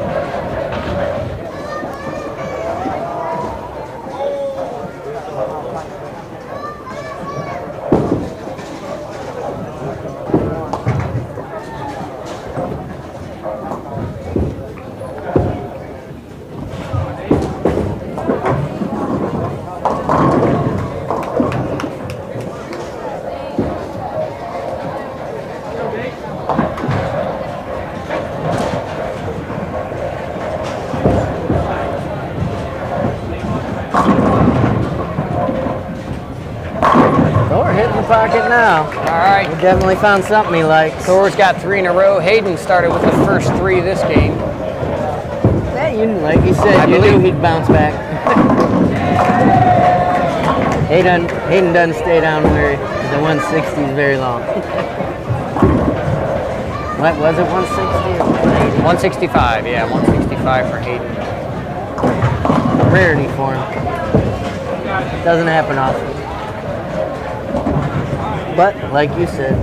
pocket now. All right. We definitely found something he likes. Thor's got 3 in a row. Hayden started with the first 3 this game. Yeah, like you said, you knew he'd bounce back. Hayden doesn't stay down where the 160 is very long. What was it, 160 or 180? 165, yeah, 165 for Hayden. Rarity for him. Doesn't happen often. But like you said,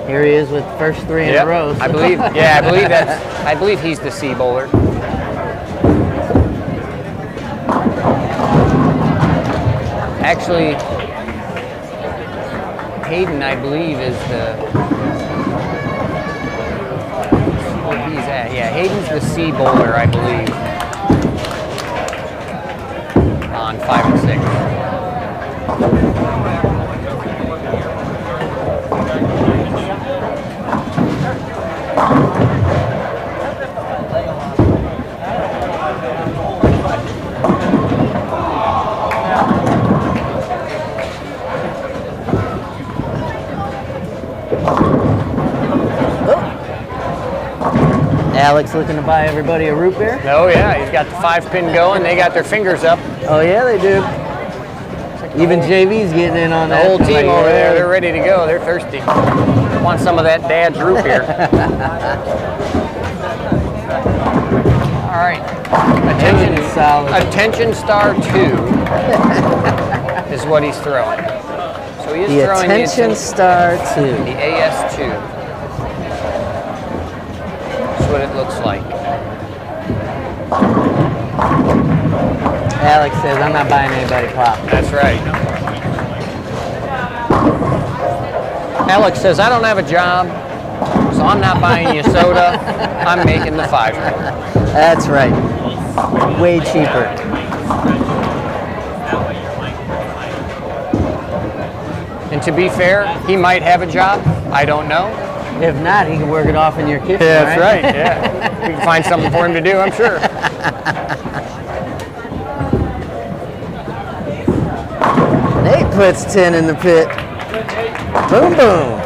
here he is with the first 3 in a row. So. I believe he's the C bowler. Actually, Hayden, I believe, is the. Where he's at? Yeah, Hayden's the C bowler, I believe. On 5 and 6. Alex looking to buy everybody a root beer. Oh yeah, he's got the 5-pin going. They got their fingers up. Oh yeah, they do. Even JV's getting in on The that. whole team over there, they're ready to go. They're thirsty. Want some of that dad's root beer. All right. Attention star 2 is what he's throwing. So he is throwing attention star 2. The AS2. That's what it looks like. Alex says, I'm not buying anybody pop. That's right. Alex says, I don't have a job, so I'm not buying you soda. I'm making the 5. That's right. Way cheaper. And to be fair, he might have a job. I don't know. If not, he can work it off in your kitchen. Yeah, that's right. Yeah, we can find something for him to do, I'm sure. Nate puts 10 in the pit. Boom, boom.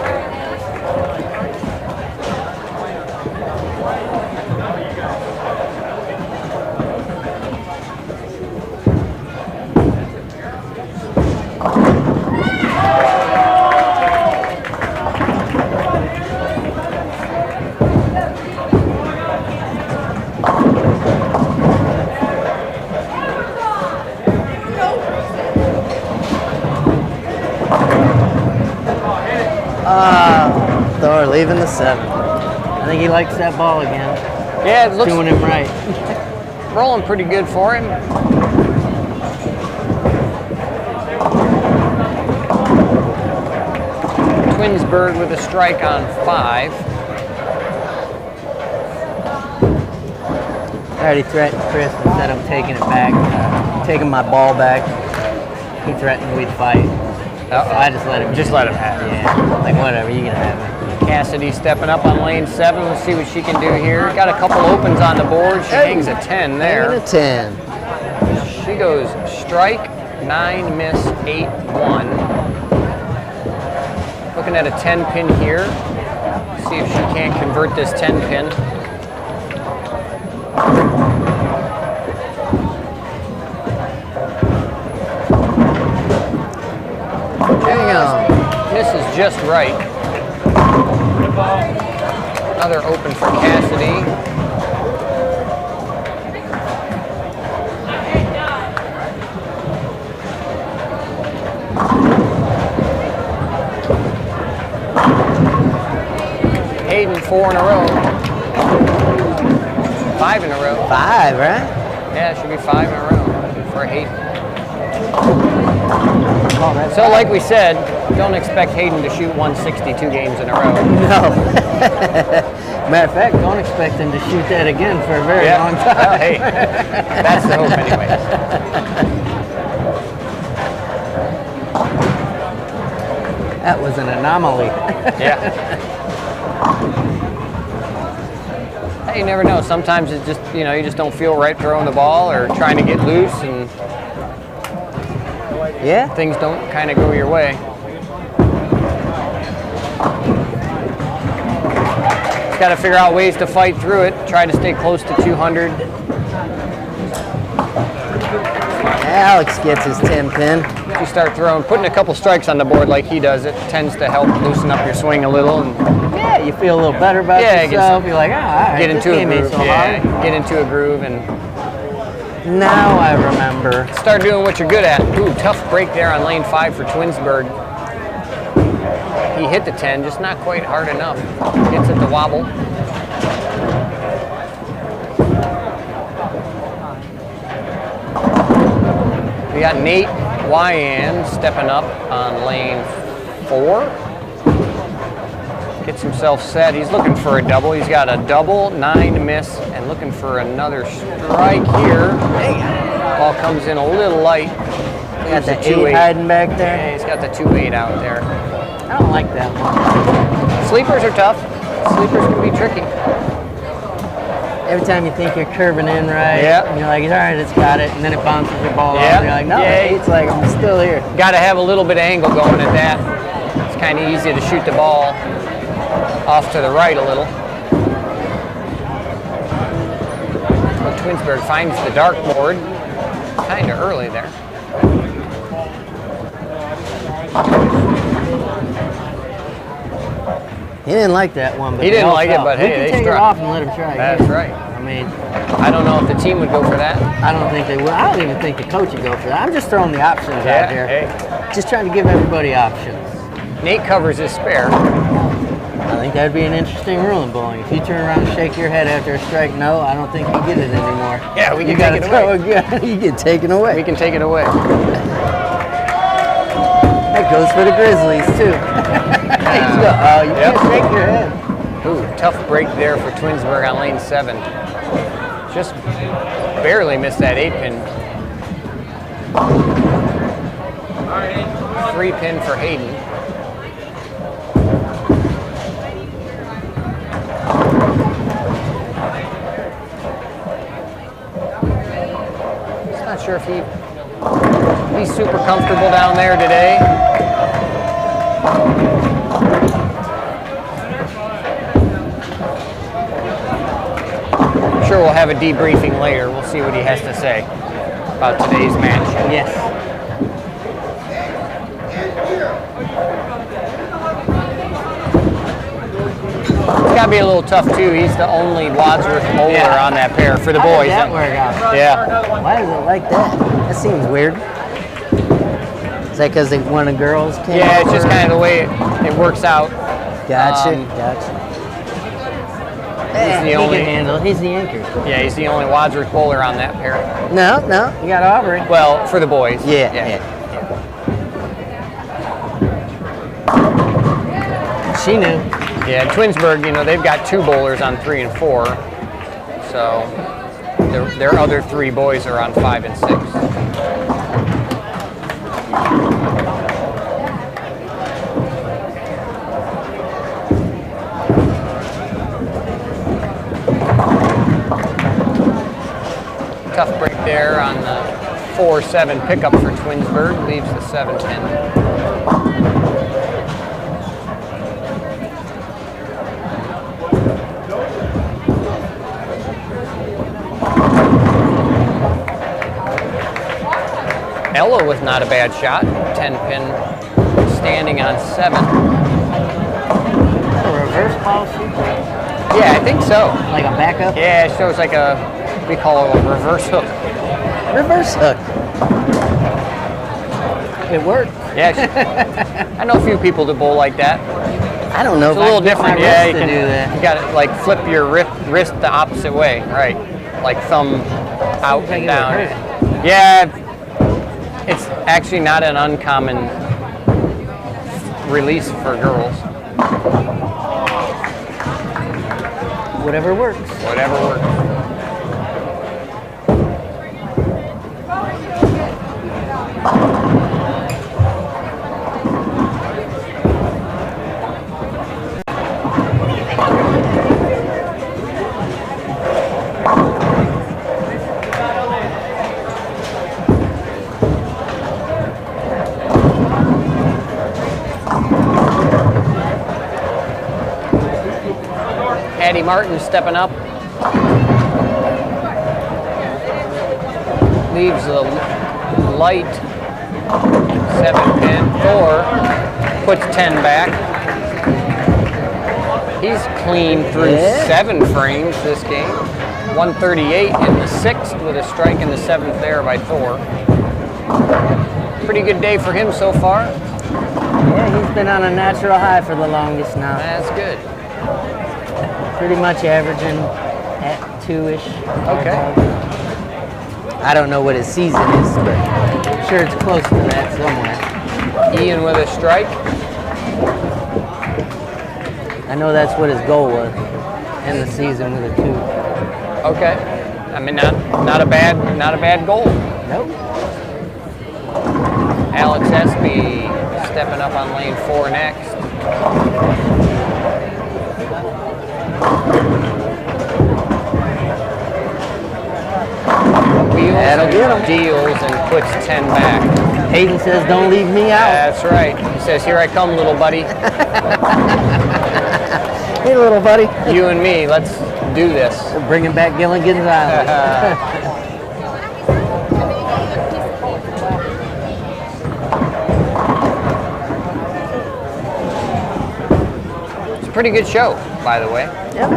Thor leaving the 7. I think he likes that ball again. Yeah, it looks doing him right. rolling pretty good for him. Twinsburg with a strike on 5. I already threatened Chris and said I'm taking it back, taking my ball back. He threatened we'd fight. I just let him have it. Yeah, like whatever, you can have it. Cassidy stepping up on lane 7. Let's see what she can do here. Got a couple opens on the board. She hangs a 10 there. Hanging a 10. She goes strike, 9, miss, 8, 1. Looking at a 10-pin here. See if she can't convert this 10-pin. Hang on. Misses just right. Another open for Cassidy. Hayden 4 in a row. 5 in a row. 5, right? Yeah, it should be 5 in a row for Hayden. Oh, that's So like we said, don't expect Hayden to shoot 162 games in a row. No. Matter of fact, don't expect him to shoot that again for a very long time. Well, hey, that's the hope anyway. That was an anomaly. Yeah. Hey, you never know. Sometimes it's just, you just don't feel right throwing the ball or trying to get loose, and Yeah? things don't kind of go your way. got to figure out ways to fight through it. Try to stay close to 200. Alex gets his 10 pin. You start putting a couple strikes on the board like he does, it tends to help loosen up your swing a little. And Yeah, you feel a little better about yourself. You're like, all right, get into a groove. So hard. Get into a groove and Now I remember. start doing what you're good at. Ooh, tough break there on lane 5 for Twinsburg. He hit the 10, just not quite hard enough. Gets it to wobble. We got Nate Wyan stepping up on lane 4. Gets himself set. He's looking for a double. He's got a double, 9 to miss, and looking for another strike here. Ball comes in a little light. Got the 8 hiding back there. Yeah, he's got the 2-8 out there. I don't like that one. Sleepers are tough. Sleepers can be tricky. Every time you think you're curving in right, Yeah. and you're like, all right, it's got it, and then it bounces your ball off, Yeah. and you're like, no, Yeah. it's like, I'm still here. Got to have a little bit of angle going at that. It's kind of easy to shoot the ball off to the right a little. Well, Twinsburg finds the dark board kind of early there. He didn't like that one, but He didn't like it, but hey, we can they take it struck. off and let him try. That's again. right. I mean, I don't know if the team would go for that. I don't think they would. I don't even think the coach would go for that. I'm just throwing the options out here. Hey. Just trying to give everybody options. Nate covers his spare. I think that'd be an interesting ruling, bowling. If you turn around and shake your head after a strike, no, I don't think you get it anymore. Yeah, we can you gotta take it throw away. again. You get taken away. We can take it away. That goes for the Grizzlies too. You Yep. can't shake your head. Ooh, tough break there for Twinsburg on lane 7. Just barely missed that 8-pin. 3-pin for Hayden. Just not sure if he's super comfortable down there today. I'm sure we'll have a debriefing later. We'll see what he has to say about today's match. Yes. It's got to be a little tough too. He's the only Wadsworth bowler on that pair for the How boys. did that work out? Yeah. Why is it like that? That seems weird. Is that because one of the girls came Yeah, it's over? just kind of the way it works out. Gotcha, um, gotcha. the He only- can handle it. He's the anchor. Yeah, he's the only Wadsworth bowler on that pair. No, you got Aubrey. Well, for the boys. Yeah. She knew. Yeah, Twinsburg, they've got 2 bowlers on 3 and 4. So their other 3 boys are on 5 and 6. Tough break there on the 4-7 pickup for Twinsburg, leaves the 7-10. Ella with not a bad shot, 10-pin standing on 7. Is that a reverse policy? Yeah, I think so. Like a backup? Yeah, it shows like we call it a reverse hook. Reverse hook. It worked. Yeah, I know a few people that bowl like that. I don't know It's if a little I can get different. my Yeah, wrist to do that. You got to like flip your wrist the opposite way, right? Like thumb out Seems like and it down. would hurt. Yeah, it's actually not an uncommon release for girls. Whatever works. Whatever works. Maddie Martin stepping up. Leaves a light 7-pin. Thor puts 10 back. He's clean through 7 frames this game. 138 in the 6th with a strike in the 7th there by Thor. Pretty good day for him so far. Yeah, he's been on a natural high for the longest now. That's good. Pretty much averaging at 2-ish. Okay. I don't know what his season is, but I'm sure it's close to that somewhere. Ian with a strike. I know that's what his goal was. End the season with a 2. Okay. I mean, not a bad goal. Nope. Alex Espy stepping up on lane 4 next. That'll get him. Deals and puts 10 back. Hayden says, "Don't leave me out." That's right. He says, "Here I come, little buddy." Hey, little buddy. You and me, let's do this. We're bringing back Gilligan's Island. It's a pretty good show, by the way. Yep.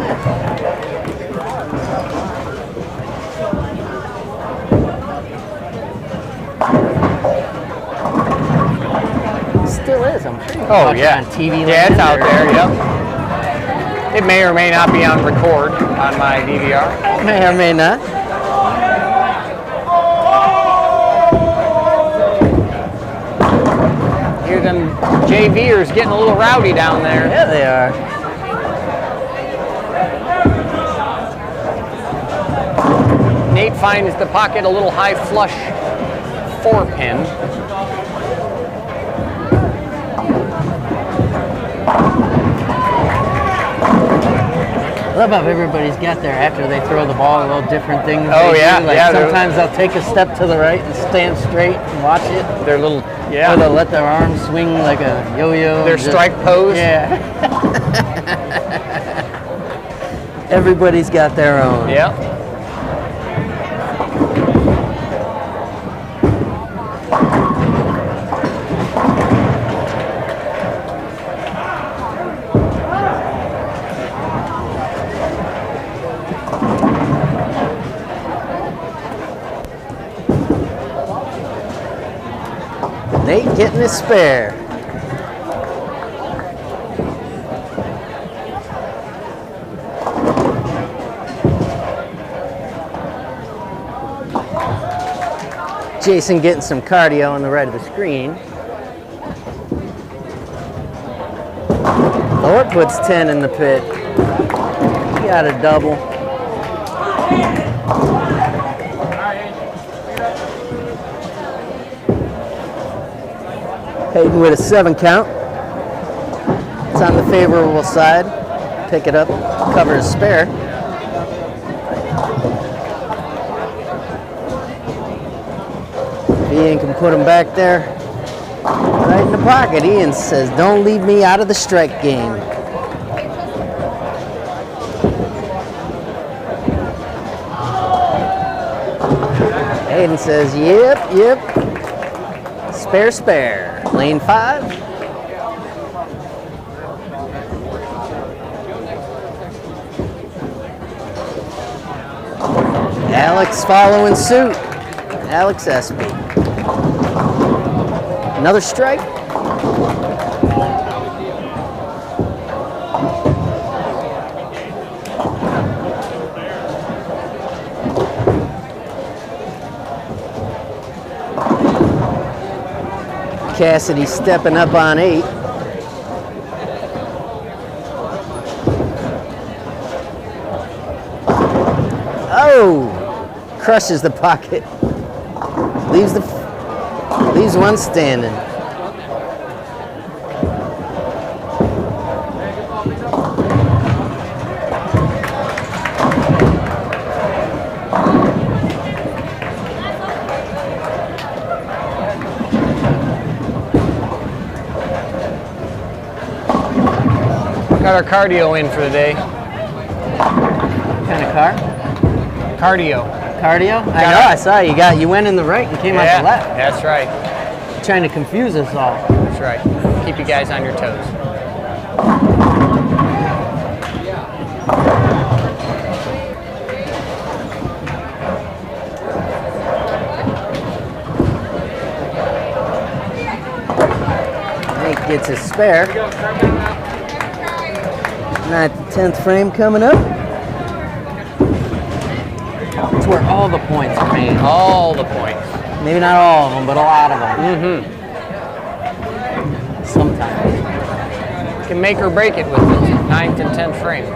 Still is. I'm sure you can watch it on TV. Yeah, it's out there. Yep. It may or may not be on record on my DVR. May or may not. Hear them JVers getting a little rowdy down there. Yeah, they are. Nate finds the pocket a little high flush 4-pin. I love how everybody's got there after they throw the ball, a little different things. Oh, yeah. Like Yeah, sometimes they'll take a step to the right and stand straight and watch it. Their little, Or they'll let their arms swing like a yo-yo. their strike pose. Yeah. Everybody's got their own. Yeah. Nate getting his spare. Jason getting some cardio on the right of the screen. Thor puts 10 in the pit. He got a double. Hayden with a 7 count. It's on the favorable side. Pick it up, cover his spare. Ian can put him back there, right in the pocket. Ian says, "Don't leave me out of the strike game." Hayden says, yep. Spare. Lane 5. Alex following suit. Alex Espy. Another strike. Cassidy stepping up on 8. Oh! Crushes the pocket. Leaves one standing. Got our cardio in for the day. What kind of car? Cardio. Cardio? I know, I saw you went in the right and came out the left. That's right. Trying to confuse us all. That's right. Keep you guys on your toes. Nate gets his spare. Not the 10th frame coming up. It's where all the points are made. All the points. Maybe not all of them, but a lot of them. Mm-hmm. Sometimes. You can make or break it with the 9th and 10th frame.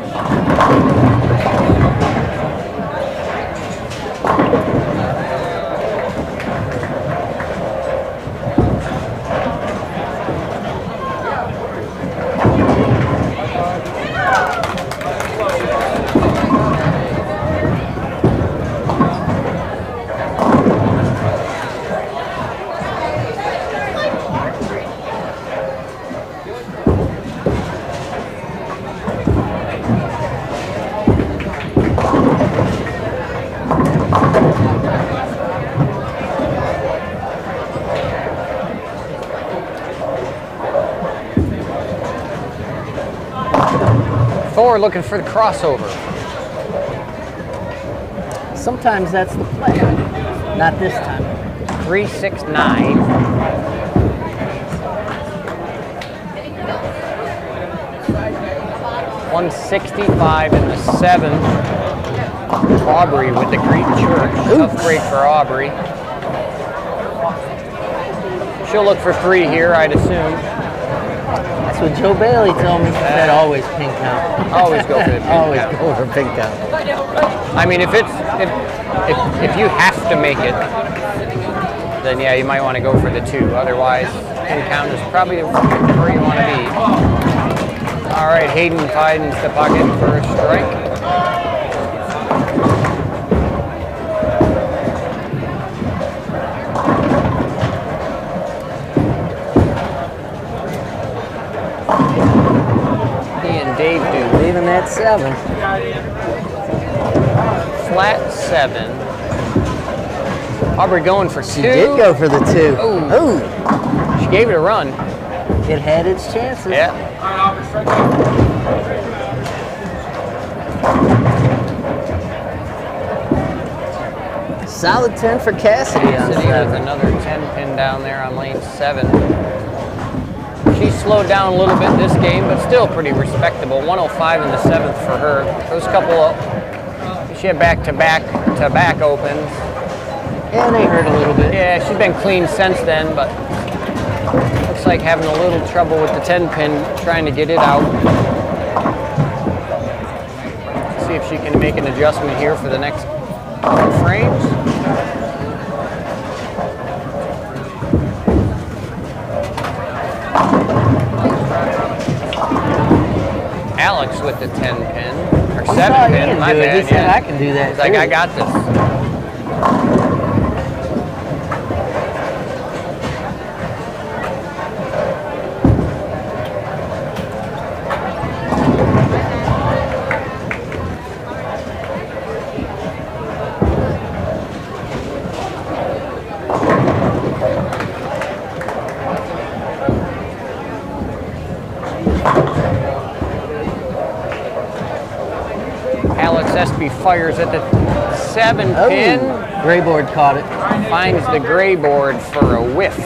4 looking for the crossover. Sometimes that's the play. Not this time. 369. $165 in the 7th. Aubrey with the Greek Church. Tough break for Aubrey. She'll look for 3 here, I'd assume. That's what Joe Bailey told me. He said always pink count. Always go for the pink Always count. go for pink count. I mean, if you have to make it, then yeah, you might want to go for the 2. Otherwise, pin count is probably where you want to be. All right, Hayden finds the pocket for a strike. He and Dave do. Leaving that 7. Flat 7. Aubrey going for 2. She did go for the 2. Ooh. She gave it a run. It had its chances. Yeah. Solid 10 for Cassidy on Cassidy with 7. another 10 pin down there on lane 7. She slowed down a little bit this game, but still pretty respectable. 105 in the 7th for her. Those couple of, she had back-to-back opens. Yeah, they hurt a little bit. Yeah, she's been clean since then, but looks like having a little trouble with the 10 pin, trying to get it out. See if she can make an adjustment here for the next couple frames. Alex with the 10 pin, or 7 pin, my bad. He said, I can do that. He's like, I got this. SB fires at the 7 pin. Gray board caught it. Finds the gray board for a whiff.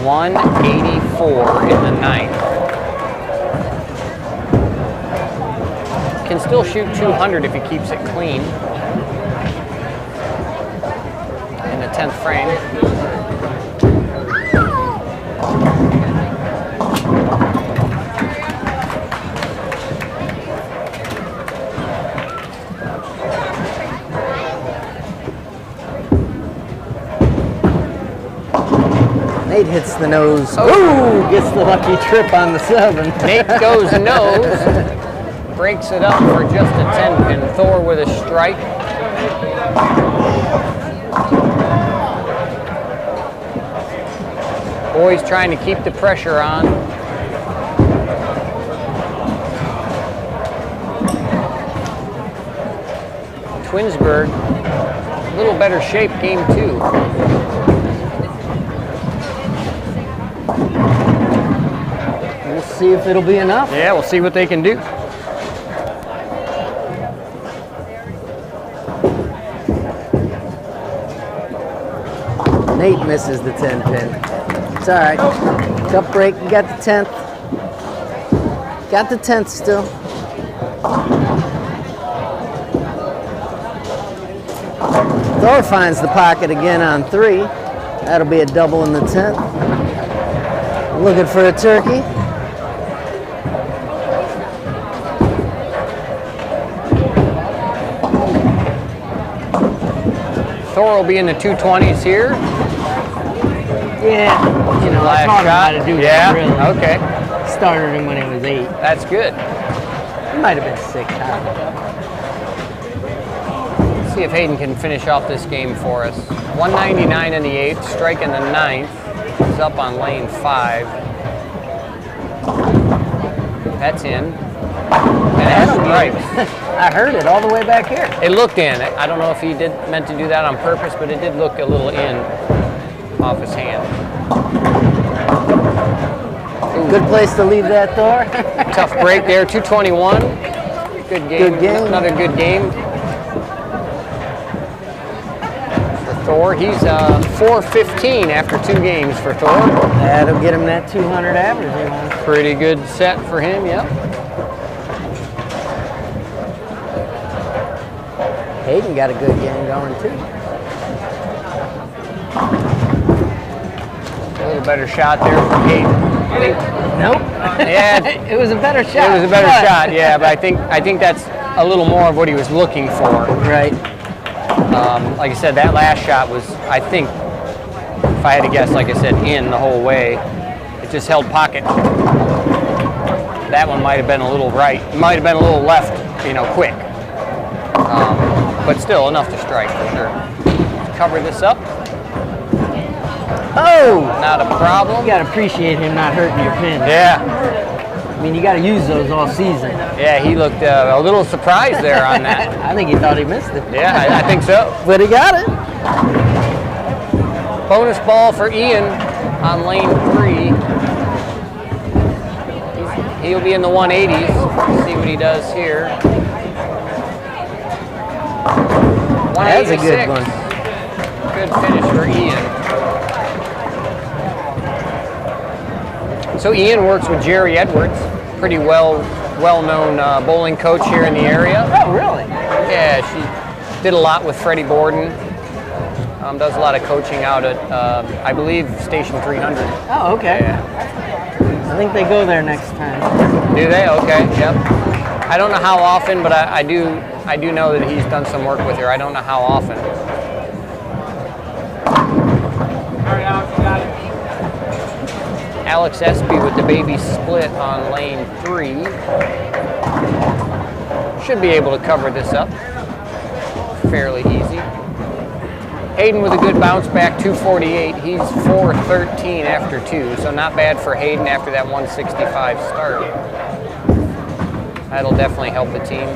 184 in the 9th. Can still shoot 200 if he keeps it clean. In the 10th frame. Nate hits the nose. Ooh, gets the lucky trip on the 7. Nate goes nose. Breaks it up for just a 10 pin. Thor with a strike. Boys trying to keep the pressure on. Twinsburg, a little better shape game 2. We'll see if it'll be enough. Yeah, we'll see what they can do. Nate misses the 10 pin. It's all right. Cup break, you got the 10th. Got the 10th still. Thor finds the pocket again on 3. That'll be a double in the 10th. Looking for a turkey. Thor will be in the 220s here. Yeah, you know, I taught him how to do yeah? that, really. Okay. Started him when he was 8. That's good. He might have been 6. I don't know. Let's see if Hayden can finish off this game for us. 199 in the 8th, strike in the 9th. He's up on lane 5. That's in. And that's strikes. I heard it all the way back here. It looked in. I don't know if he meant to do that on purpose, but it did look a little in off his hand. Good place to leave that, Thor. Tough break there, 221. Good game. Good game. Another good game. For Thor, he's 415 after 2 games for Thor. That'll get him that 200 average he wants. Pretty good set for him, yep. Hayden got a good game going too. A little better shot there for Hayden. Nope. Yeah, it was a better shot. it was a better shot, yeah, but I think that's a little more of what he was looking for. Right. Like I said, that last shot was, I think, if I had to guess, like I said, in the whole way. It just held pocket. That one might have been a little right. It might have been a little left, quick. But still enough to strike for sure. Cover this up. Oh! Not a problem. You gotta appreciate him not hurting your pin. Yeah. I mean, you gotta use those all season. Yeah, he looked a little surprised there on that. I think he thought he missed it. Yeah, I think so. But he got it. Bonus ball for Ian on lane 3. He'll be in the 180s. See what he does here. That's a good one. Good finish for Ian. So Ian works with Jerry Edwards, pretty well-known bowling coach here in the area. Oh, really? Yeah, she did a lot with Freddie Borden. Does a lot of coaching out at, I believe, Station 300. Oh, okay. Yeah. I think they go there next time. Do they? Okay, yep. I don't know how often, but I do know that he's done some work with her. I don't know how often. Alex Espy with the baby split on lane 3. Should be able to cover this up fairly easy. Hayden with a good bounce back, 248. He's 413 after 2, so not bad for Hayden after that 165 start. That'll definitely help the team.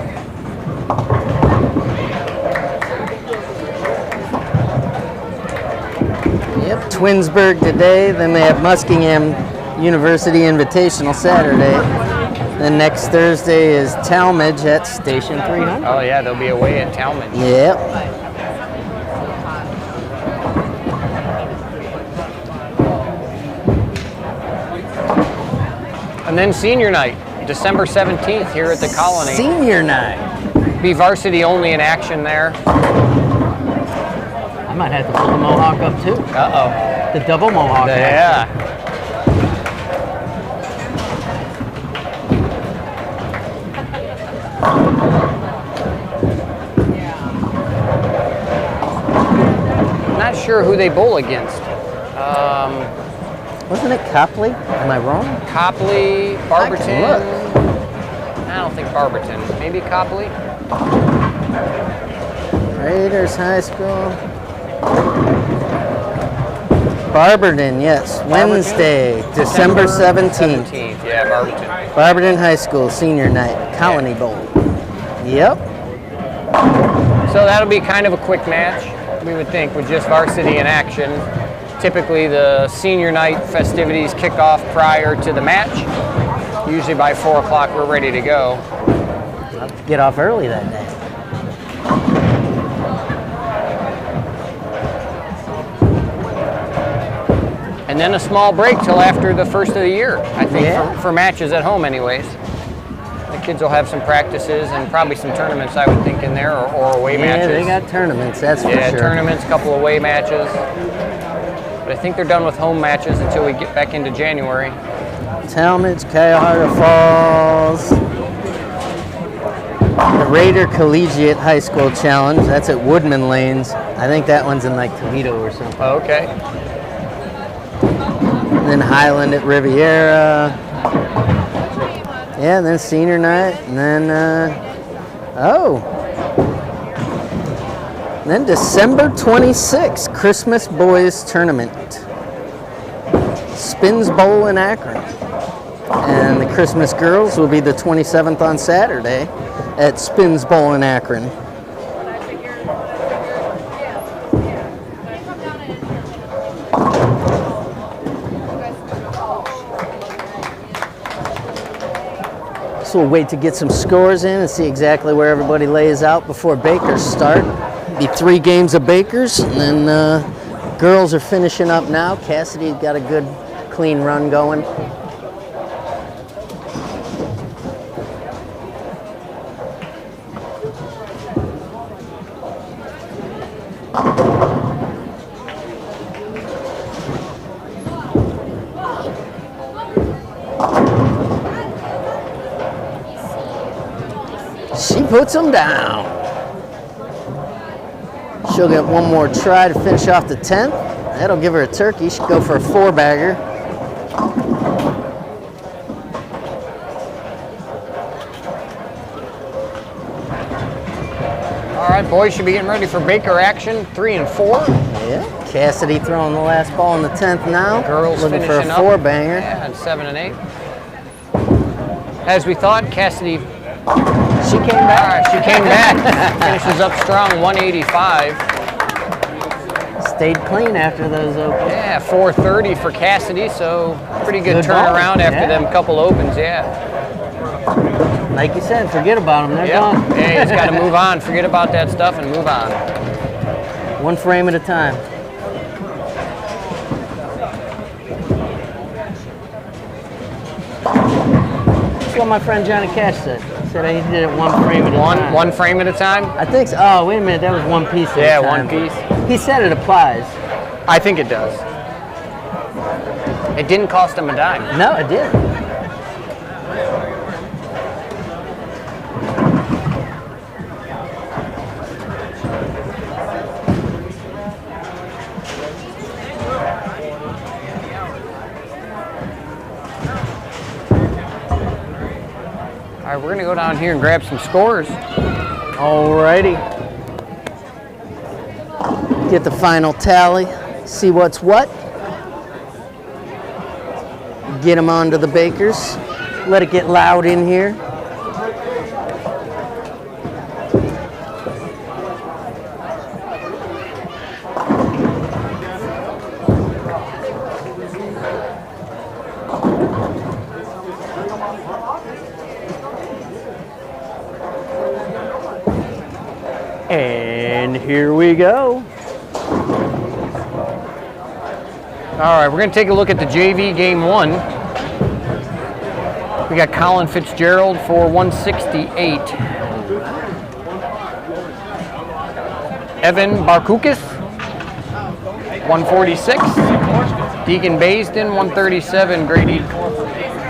Yep, Twinsburg today, then they have Muskingum University Invitational Saturday. Then next Thursday is Talmadge at Station 300. Oh yeah, they'll be away at Talmadge. Yep. And then senior night, December 17th here at the Colony. Senior night. Be varsity only in action there. I might have to pull the mohawk up too. Uh-oh. The double mohawk. Yeah. Not sure who they bowl against. Wasn't it Copley? Am I wrong? Copley, I Barberton. can look. I don't think Barberton. Maybe Copley. Raiders High School. Barberton, yes. Wednesday, December 17th. Yeah, Barberton. Barberton High School Senior Night, Colony Bowl. Yep. So that'll be kind of a quick match, we would think, with just varsity in action. Typically the senior night festivities kick off prior to the match. Usually by 4 o'clock we're ready to go. I'll have to get off early that day. And then a small break till after the first of the year, I think, for matches at home anyways. The kids will have some practices and probably some tournaments, I would think, in there, or away matches. Yeah, they got tournaments, that's for sure. Yeah, tournaments, couple away matches. But I think they're done with home matches until we get back into January. Talmadge, Cuyahoga Falls. The Raider Collegiate High School Challenge, that's at Woodman Lanes. I think that one's in like Toledo or something. Oh, okay. And then Highland at Riviera. Yeah, and then senior night, and then, then December 26th, Christmas Boys Tournament. Spins Bowl in Akron. And the Christmas Girls will be the 27th on Saturday at Spins Bowl in Akron. So we'll wait to get some scores in and see exactly where everybody lays out before Bakers start. Be 3 games of Bakers, and then girls are finishing up now. Cassidy's got a good, clean run going. She puts them down. She'll get one more try to finish off the 10th. That'll give her a turkey. She'll go for a 4-bagger. All right, boys should be getting ready for Baker action, 3 and 4. Yeah, Cassidy throwing the last ball in the 10th now. Girls looking for a finishing 4-banger. Yeah, and 7 and 8. As we thought, Cassidy. She came back. All right, she came back. Finishes up strong, 185. Stayed clean after those opens. Yeah, 430 for Cassidy, so pretty good Good ball. turnaround after Yeah. them couple opens, yeah. Like you said, forget about them. They're gone. Yeah, you just got to move on. Forget about that stuff and move on. One frame at a time. That's what my friend Johnny Cash said. He said he did it one frame at a time. One frame at a time? I think so. Oh, wait a minute. That was one piece at a Yeah, time. one piece. He said it applies. I think it does. It didn't cost him a dime. No, it didn't. All right, we're going to go down here and grab some scores. Alrighty. Get the final tally. See what's what. Get them onto the Bakers. Let it get loud in here. And here we go. All right, we're going to take a look at the JV game 1. We got Colin Fitzgerald for 168. Evan Barkukis, 146. Deacon Baisden, 137. Grady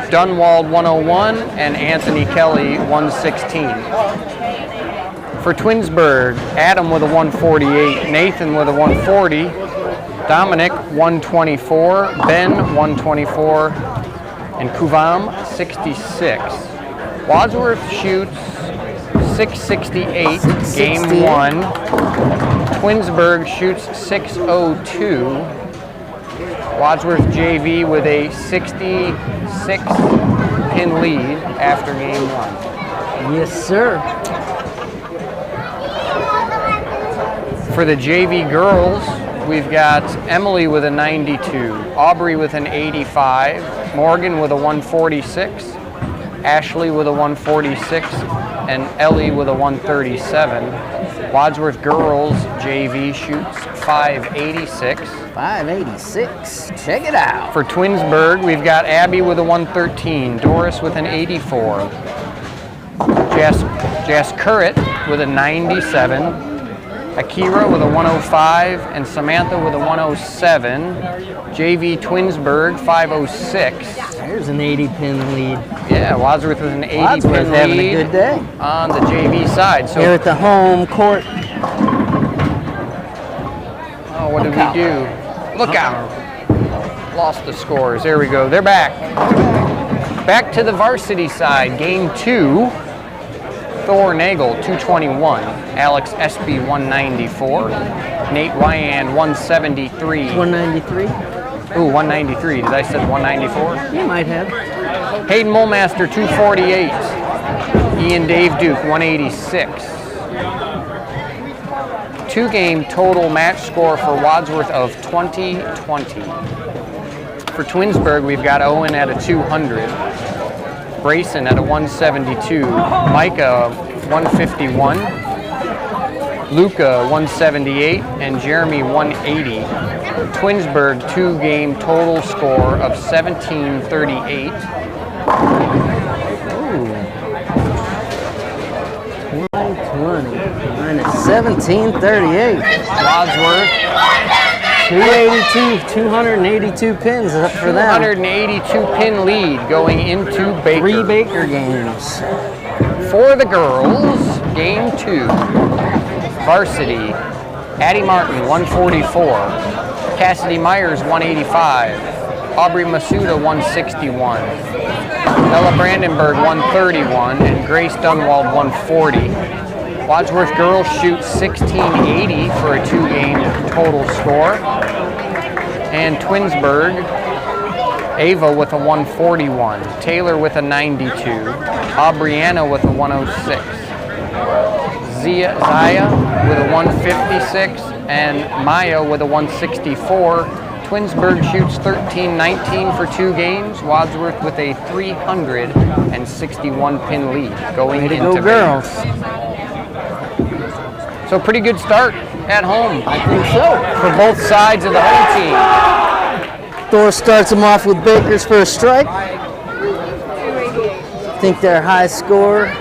Dunwald, 101. And Anthony Kelly, 116. For Twinsburg, Adam with a 148. Nathan with a 140. Dominic, 124. Ben, 124. And Kuvam, 66. Wadsworth shoots 668, game 1. Twinsburg shoots 602. Wadsworth JV with a 66-pin lead after game 1. Yes, sir. For the JV girls, we've got Emily with a 92, Aubrey with an 85, Morgan with a 146, Ashley with a 146, and Ellie with a 137. Wadsworth girls JV shoots 586. 586. Check it out. For Twinsburg, we've got Abby with a 113, Doris with an 84, Jas Currit with a 97, Akira with a 105, and Samantha with a 107. JV Twinsburg 506. There's an 80-pin lead. Yeah, Wadsworth with an 80-pin lead. Wadsworth having a good day on the JV side. So here at the home court. Oh, what did we do? Look out. Lost the scores. There we go. They're back. Back to the varsity side. Game 2. Thor Nagel, 221. Alex Espy, 194. Nate Ryan, 173. 193? Ooh, 193. Did I say 194? You might have. Hayden Mulmaster, 248. Ian Dave Duke, 186. Two-game total match score for Wadsworth of 2020. For Twinsburg, we've got Owen at a 200. Brayson at a 172, Micah 151, Luca 178, and Jeremy 180. Twinsburg two-game total score of 1738. Ooh. 120 minus 1738. Wadsworth 282 pins up for them. 282 pin lead going into Baker. 3 Baker games. For the girls, game 2. Varsity, Addie Martin 144, Cassidy Myers 185, Aubrey Masuda 161, Ella Brandenburg 131, and Grace Dunwald 140. Wadsworth girls shoot 1680 for a two-game total score. And Twinsburg, Ava with a 141, Taylor with a 92, Aubriana with a 106, Zaya with a 156, and Maya with a 164. Twinsburg shoots 1319 for two games. Wadsworth with a 361 pin lead going into go girls. So pretty good start at home. I think so. For both sides of the home team. Thor starts them off with Baker's first strike. I think their high score,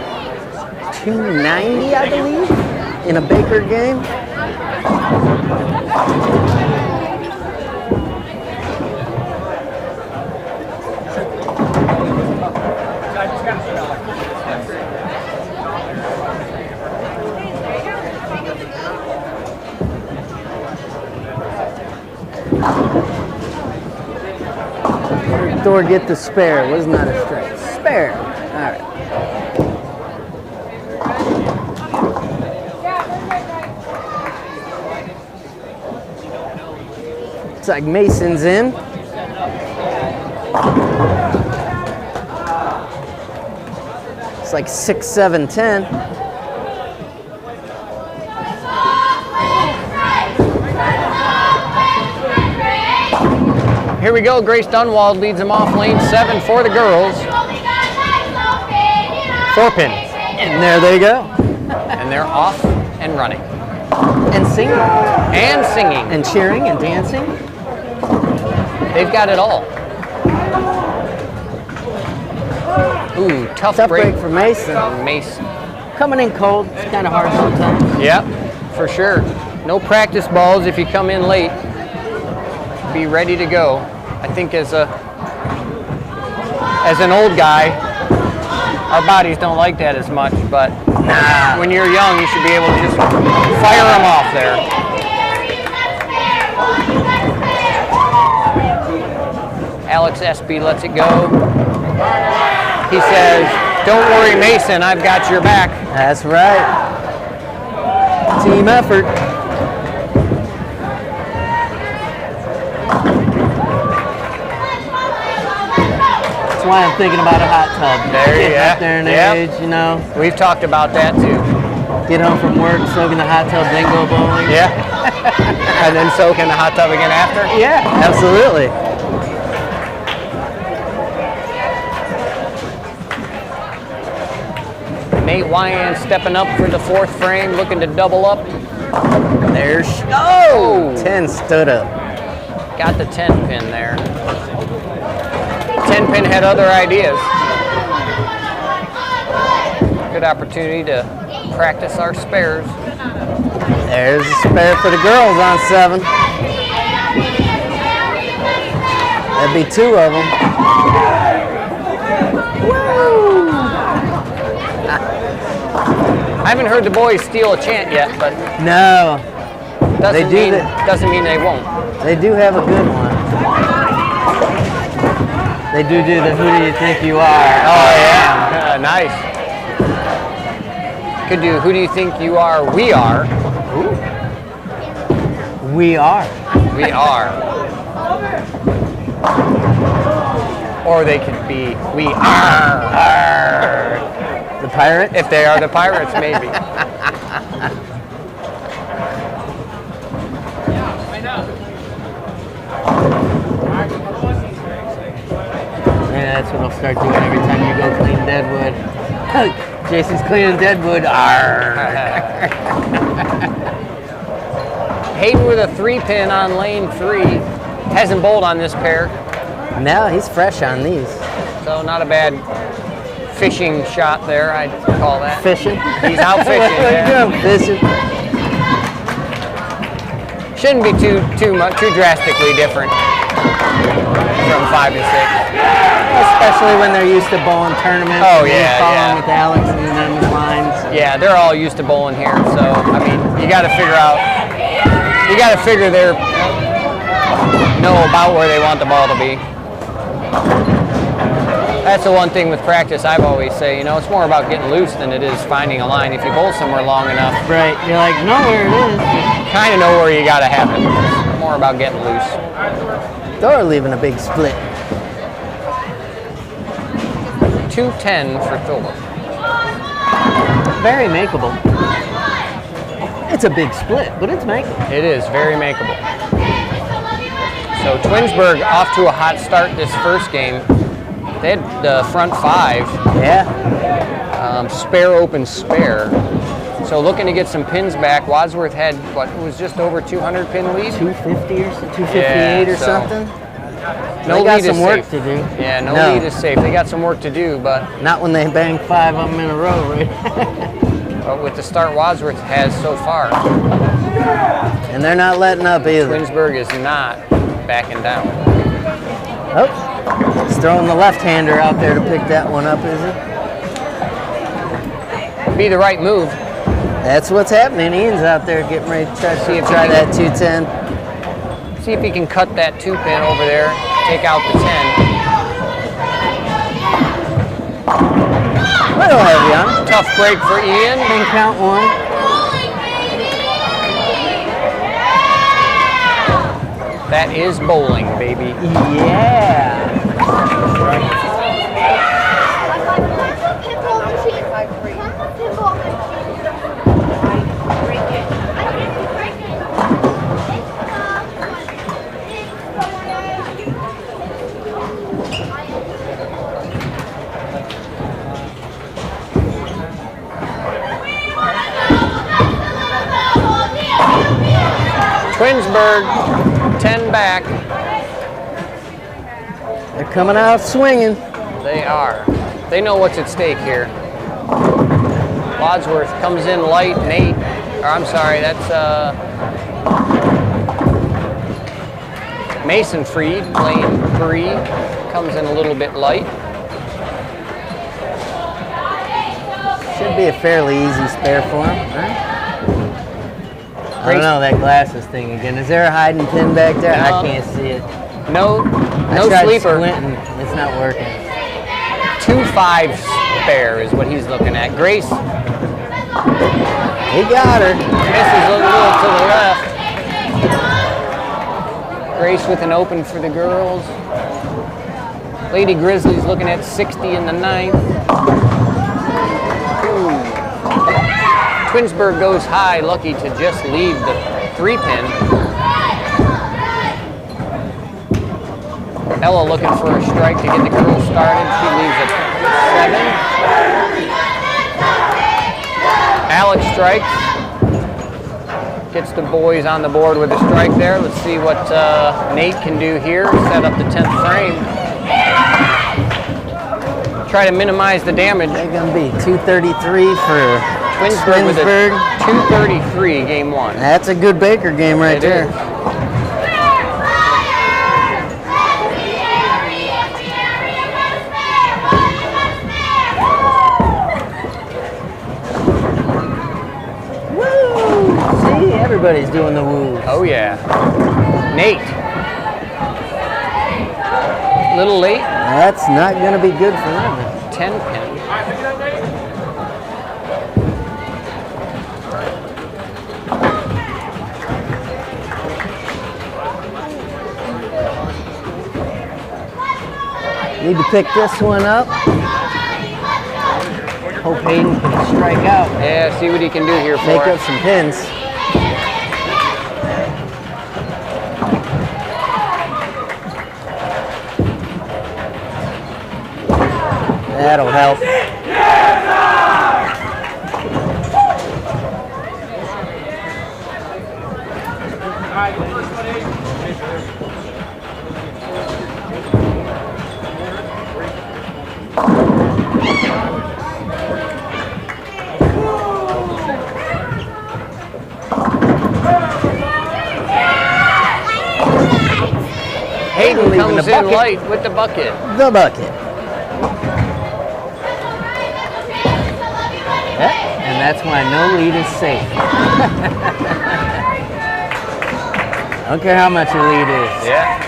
290, I believe, in a Baker game. Thor get the spare. Was not a strike. Spare. All right. Looks like Mason's in. It's like 6, 7, 10. Here we go. Grace Dunwald leads them off lane 7 for the girls. 4 pin. And there they go. And they're off and running. And singing. And singing. And cheering and dancing. They've got it all. Ooh, tough break for Mason. Mason. Coming in cold. It's kind of hard sometimes. Yep, for sure. No practice balls if you come in late. Be ready to go. I think as an old guy, our bodies don't like that as much, but when you're young, you should be able to just fire them off there. Alex Espy lets it go. He says, "Don't worry, Mason, I've got your back." That's right. Team effort. That's why I'm thinking about a hot tub. There you Getting up there in age, you know. We've talked about that too. Get home from work, soak in the hot tub, then go bowling. Yeah. And then soak in the hot tub again after? Yeah, absolutely. Nate Wyand stepping up for the 4th frame, looking to double up. There's, oh, 10 stood up. Got the 10 pin there. 10 pin had other ideas. Good opportunity to practice our spares. There's a spare for the girls on 7. That'd be 2 of them. Woo! I haven't heard the boys steal a chant yet, but No, doesn't mean they won't. they do have a good one. They do the Who Do You Think You Are? Oh yeah, nice. Could do Who Do You Think You Are? We Are. We are. We are. Or they could be We Are. The pirate? If they are the pirates, maybe. Yeah, that's what I'll start doing every time you go clean deadwood. Jason's cleaning deadwood. Arr. Hayden with a 3 pin on lane 3. Hasn't bowled on this pair, No, he's fresh on these. so not a bad fishing shot there, I'd call that. Fishing? He's out fishing. What are you Yeah. doing, fishing? Shouldn't be too drastically different from 5 and 6. Especially when they're used to bowling tournaments. Oh, and yeah, following yeah. with Alex and them lines. Yeah, they're all used to bowling here, so I mean, you got to figure they know about where they want the ball to be. That's the one thing with practice I've always say, it's more about getting loose than it is finding a line. If you bowl somewhere long enough, Right, you're like, know where it is. kind of know where you got to have it. It's more about getting loose. Or leaving a big split. 210 for Thor. Very makeable. It's a big split, but it's makeable. It is very makeable. So Twinsburg off to a hot start this first game. They had the front 5. Yeah. Spare open spare. So looking to get some pins back. Wadsworth had what was just over 200 pin lead. 250 or 258 or so something. No They got lead is some work safe. to do. Yeah, no No. lead is safe. They got some work to do, but Not when they bang 5 of them in a row, right? with the start Wadsworth has so far, And they're not letting up either. Twinsburg is not backing down. Oh, he's throwing the left-hander out there to pick that one up, is he? Be the right move. That's what's happening. Ian's out there getting ready to try that 210. See if he can cut that 2 pin over there, take out the 10. Little heavy on him. Tough break for Ian. Can count 1. That is bowling, baby. Yeah. Twinsburg, 10 back. They're coming out swinging. They are. They know what's at stake here. Wadsworth comes in light, Nate. Or I'm sorry, that's Mason Freed, lane 3, comes in a little bit light. Should be a fairly easy spare for him, right? I don't know, that glasses thing again. Is there a hiding pin back there? No. I can't see it. No I tried sleeper. squinting. It's not working. 2-5 spare is what he's looking at. Grace He got her. misses a little to the left. Grace with an open for the girls. Lady Grizzlies looking at 60 in the 9th. Twinsburg goes high, lucky to just leave the 3-pin. Ella looking for a strike to get the girls started. She leaves at 7. Alex strikes. Gets the boys on the board with a strike there. Let's see what Nate can do here. Set up the 10th frame. Try to minimize the damage. They're going to be 233 for Twinsburg with a 233 game 1. That's a good Baker game right there. Is. Everybody's doing the woo. Oh yeah. Nate. Little late. That's not going to be good for them. 10-pin. Need to pick this one up. Hope Hayden can strike out. Yeah, see what he can do here for Make it. up some pins. That'll help. Hayden comes in light with the bucket. The bucket. Yep, and that's why no lead is safe. I don't care how much your lead is. Yeah.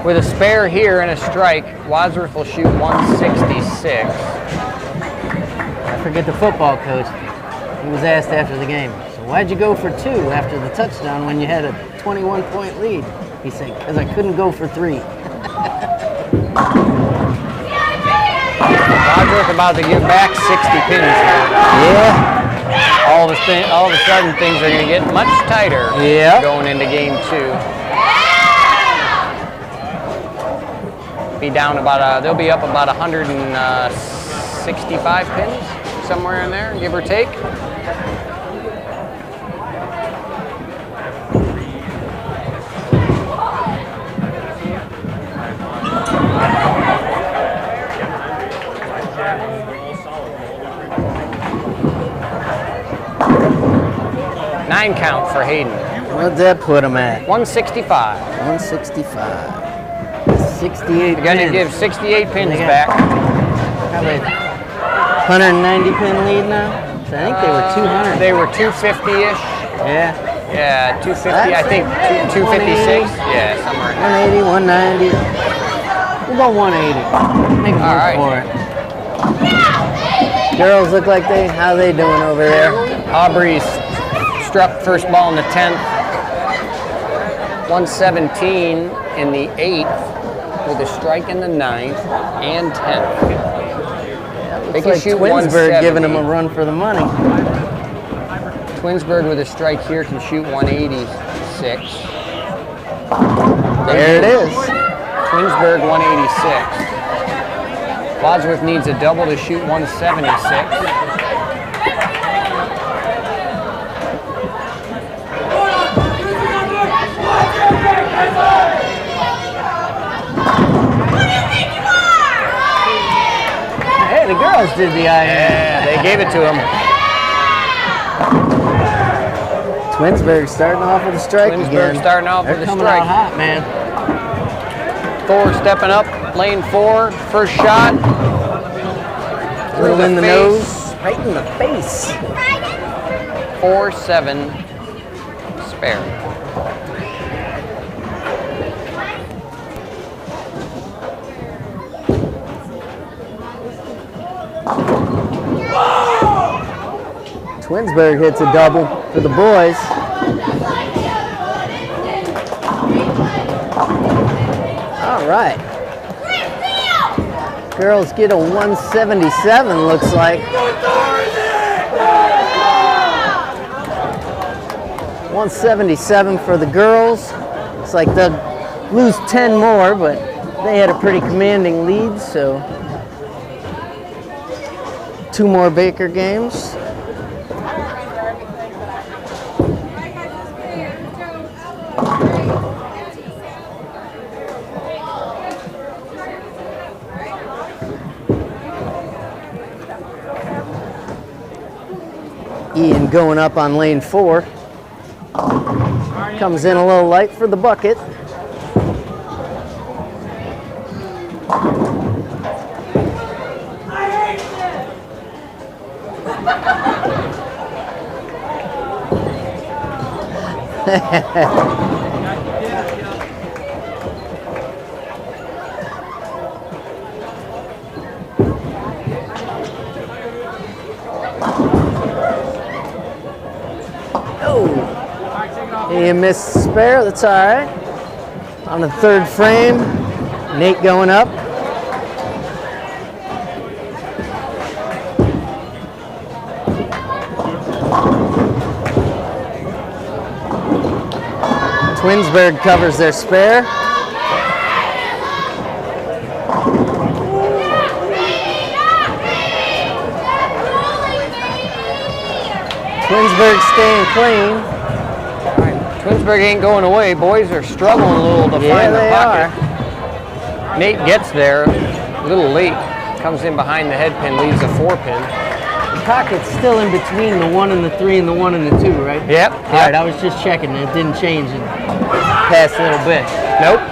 With a spare here and a strike, Wadsworth will shoot 166. I forget the football coach. He was asked after the game, so why'd you go for 2 after the touchdown when you had a 21-point lead? He said, because I couldn't go for 3. Wadsworth about to give back 60 pins here. Yeah. All of a sudden, things are going to get much tighter going into game 2. Be down about they'll be up about 165 pins, somewhere in there, give or take. Nine count for Hayden. What'd that put him at? 165. 165. 68 You're gonna pins. give 68 pins They got back. Probably 190 pin lead now? So I think they were 200. They were 250-ish. Yeah. Yeah, 250, I think 256. Yeah, somewhere in there. 180, 190. We'll go 180. Make them work for it. Girls look like how they doing over there? Aubrey's struck first ball in the 10th. 117 in the 8th with a strike in the 9th and 10th. They can Looks like shoot Twinsburg giving them a 170. run for the money. Twinsburg with a strike here can shoot 186. There it is. Twinsburg 186. Wadsworth needs a double to shoot 176. Hey, the girls did the eye. Yeah, they gave it to him. Twinsburg starting off with a strike again. Twinsburg starting off They're with a coming strike. out hot, man. Thor stepping up, lane 4, first shot. Little in the face. nose, right in the face. 4-7 spare. Twinsburg hits a double for the boys. All right. Girls get a 177, looks like. 177 for the girls. It's like they'll lose 10 more, but they had a pretty commanding lead, so 2 more Baker games. Ian going up on lane 4. Comes in a little light for the bucket. He missed the spare, that's all right. On the 3rd frame, Nate going up. Twinsburg covers their spare. Twinsburg staying clean. Twinsburg ain't going away. Boys are struggling a little to find the pocket. Nate gets there a little late. Comes in behind the head pin, leaves a 4-pin. The pocket's still in between the 1 and the 3 and the 1 and the 2, right? Yep. All right, I was just checking. It didn't change in the past little bit. Nope.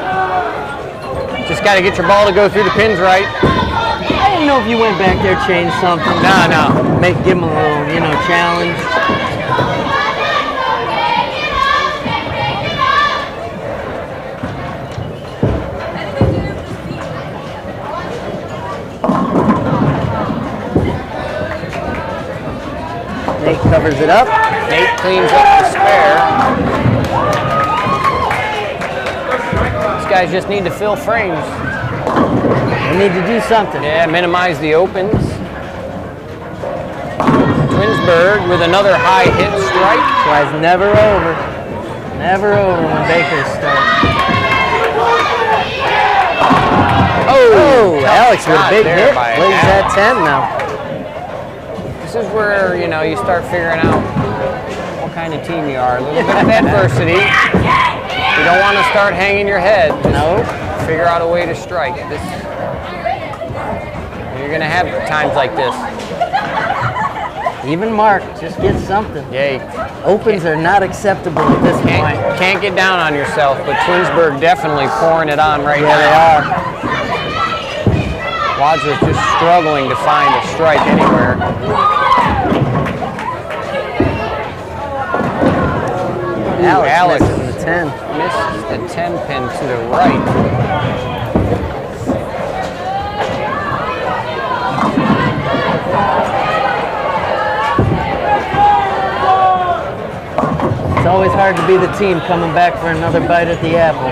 Just got to get your ball to go through the pins right. I didn't know if you went back there, changed something. No. Give them a little, challenge. Nate covers it up. Nate cleans up the spare. These guys just need to fill frames. They need to do something. Yeah, minimize the opens. Twinsburg with another high hit strike. Tries never over. Never over when Bakers start. Oh, Alex with a big hit. Plays that 10 now. This is where, you start figuring out what kind of team you are. A little bit of adversity. You don't want to start hanging your head. No. Figure out a way to strike. You're going to have times like this. Even Mark, just get something. Yeah. Opens are not acceptable at this point. Can't get down on yourself, but Twinsburg definitely pouring it on right now. Yeah, they are. Wadsworth just struggling to find a strike anywhere. Alex missing the 10. Misses the 10 pin to the right. It's always hard to be the team coming back for another bite at the apple.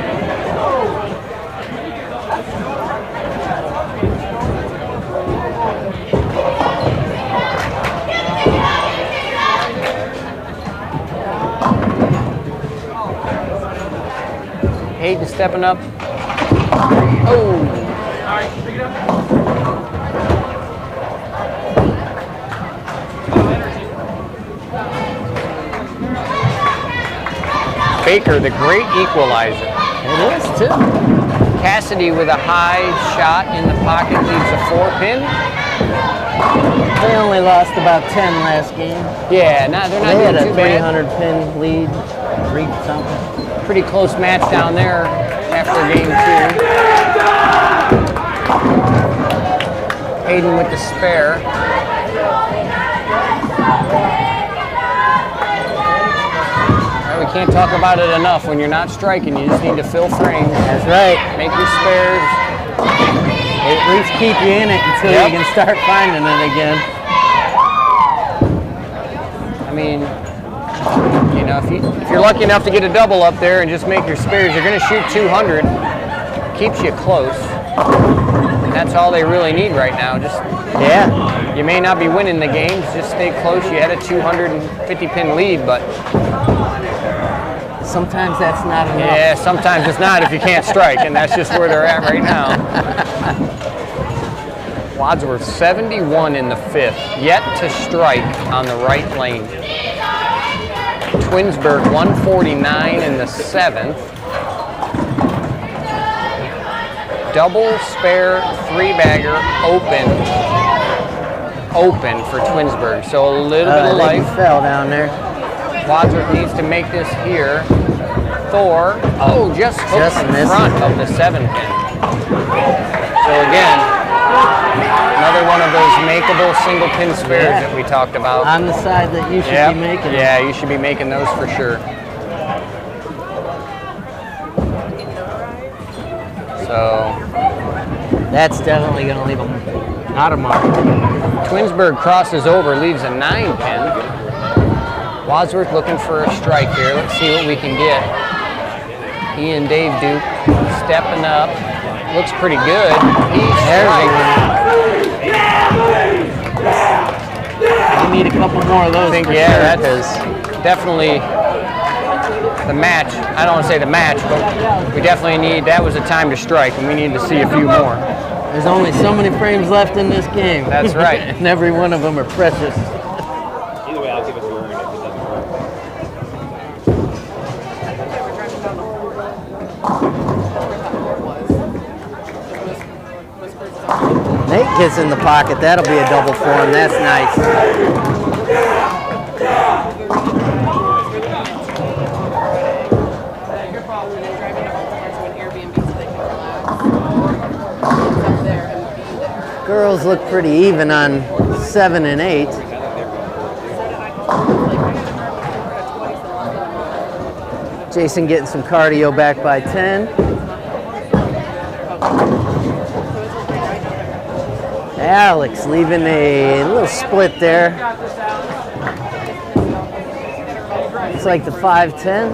Hayden stepping up. Oh. Baker, the great equalizer. It is, too. Cassidy with a high shot in the pocket leaves a 4-pin. They only lost about 10 last game. Yeah, they're not doing too bad. They had a 300-pin lead, 3 something. Pretty close match down there after game 2. Hayden with the spare. We can't talk about it enough. When you're not striking, you just need to fill frames. That's right. Make your spares. At least keep you in it until you can start finding it again. I mean, if you're lucky enough to get a double up there and just make your spares, you're going to shoot 200. Keeps you close. And that's all they really need right now. You may not be winning the games. Just stay close. You had a 250-pin lead, but Sometimes that's not enough. Yeah, sometimes it's not if you can't strike, and that's just where they're at right now. Wadsworth 71 in the 5th, yet to strike on the right lane. Twinsburg 149 in the 7th. Double spare 3-bagger open for Twinsburg. So a little bit of life. Fell down there. Wadsworth needs to make this here. Thor, just hooks in front of the 7-pin. So again, another one of those makeable single pin spares that we talked about. On the side that you should be making. Yeah, you should be making those for sure. So that's definitely going to leave them out of mark. Twinsburg crosses over, leaves a 9-pin. Wadsworth looking for a strike here. Let's see what we can get. He and Dave Duke stepping up. Looks pretty good. He strikes. We need a couple more of those. I think, that is definitely the match. I don't want to say the match, but we definitely need, that was a time to strike, and we need to see a few more. There's only so many frames left in this game. That's right. And every one of them are precious. Either way, I'll give it to her, and if it doesn't work. Nate gets in the pocket. That'll be a double for him. That's nice. Girls look pretty even on 7 and 8. Jason getting some cardio back by 10. Alex leaving a little split there. It's like the 5-10.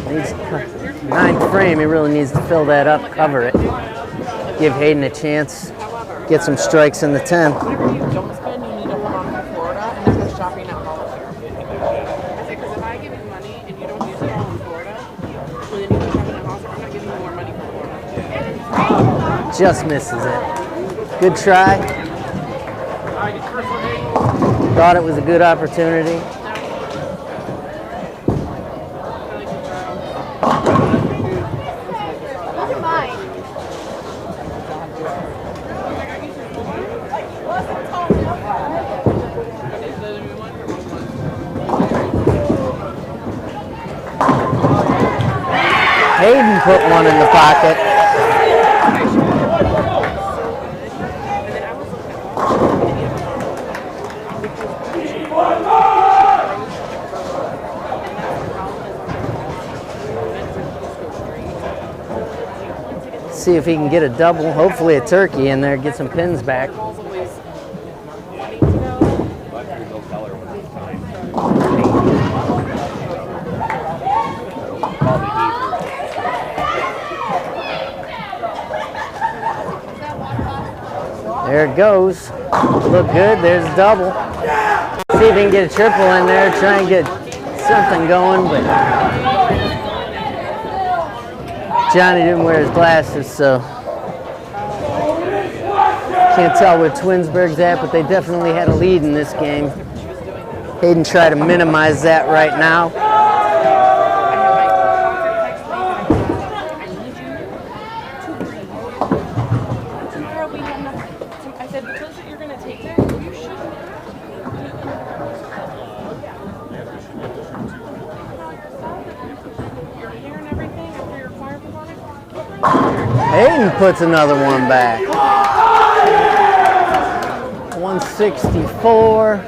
Needs 9th frame. He really needs to fill that up, cover it. Give Hayden a chance. Get some strikes in the 10. Whatever you don't spend, you need to hold on for Florida, and that goes shopping at volunteer. I say, because if I give you money and you don't use it all in Florida, and then you go shopping at Hollister, I'm not giving you more money for Florida. Just misses it. Good try. Thought it was a good opportunity. Hayden put one in the pocket. See if he can get a double, hopefully a turkey in there, get some pins back. There it goes. Look good. There's a double. See if he can get a triple in there. Try and get something going, but Johnny didn't wear his glasses, so can't tell where Twinsburg's at, but they definitely had a lead in this game. Hayden tried to minimize that right now. Hayden puts another one back. 164.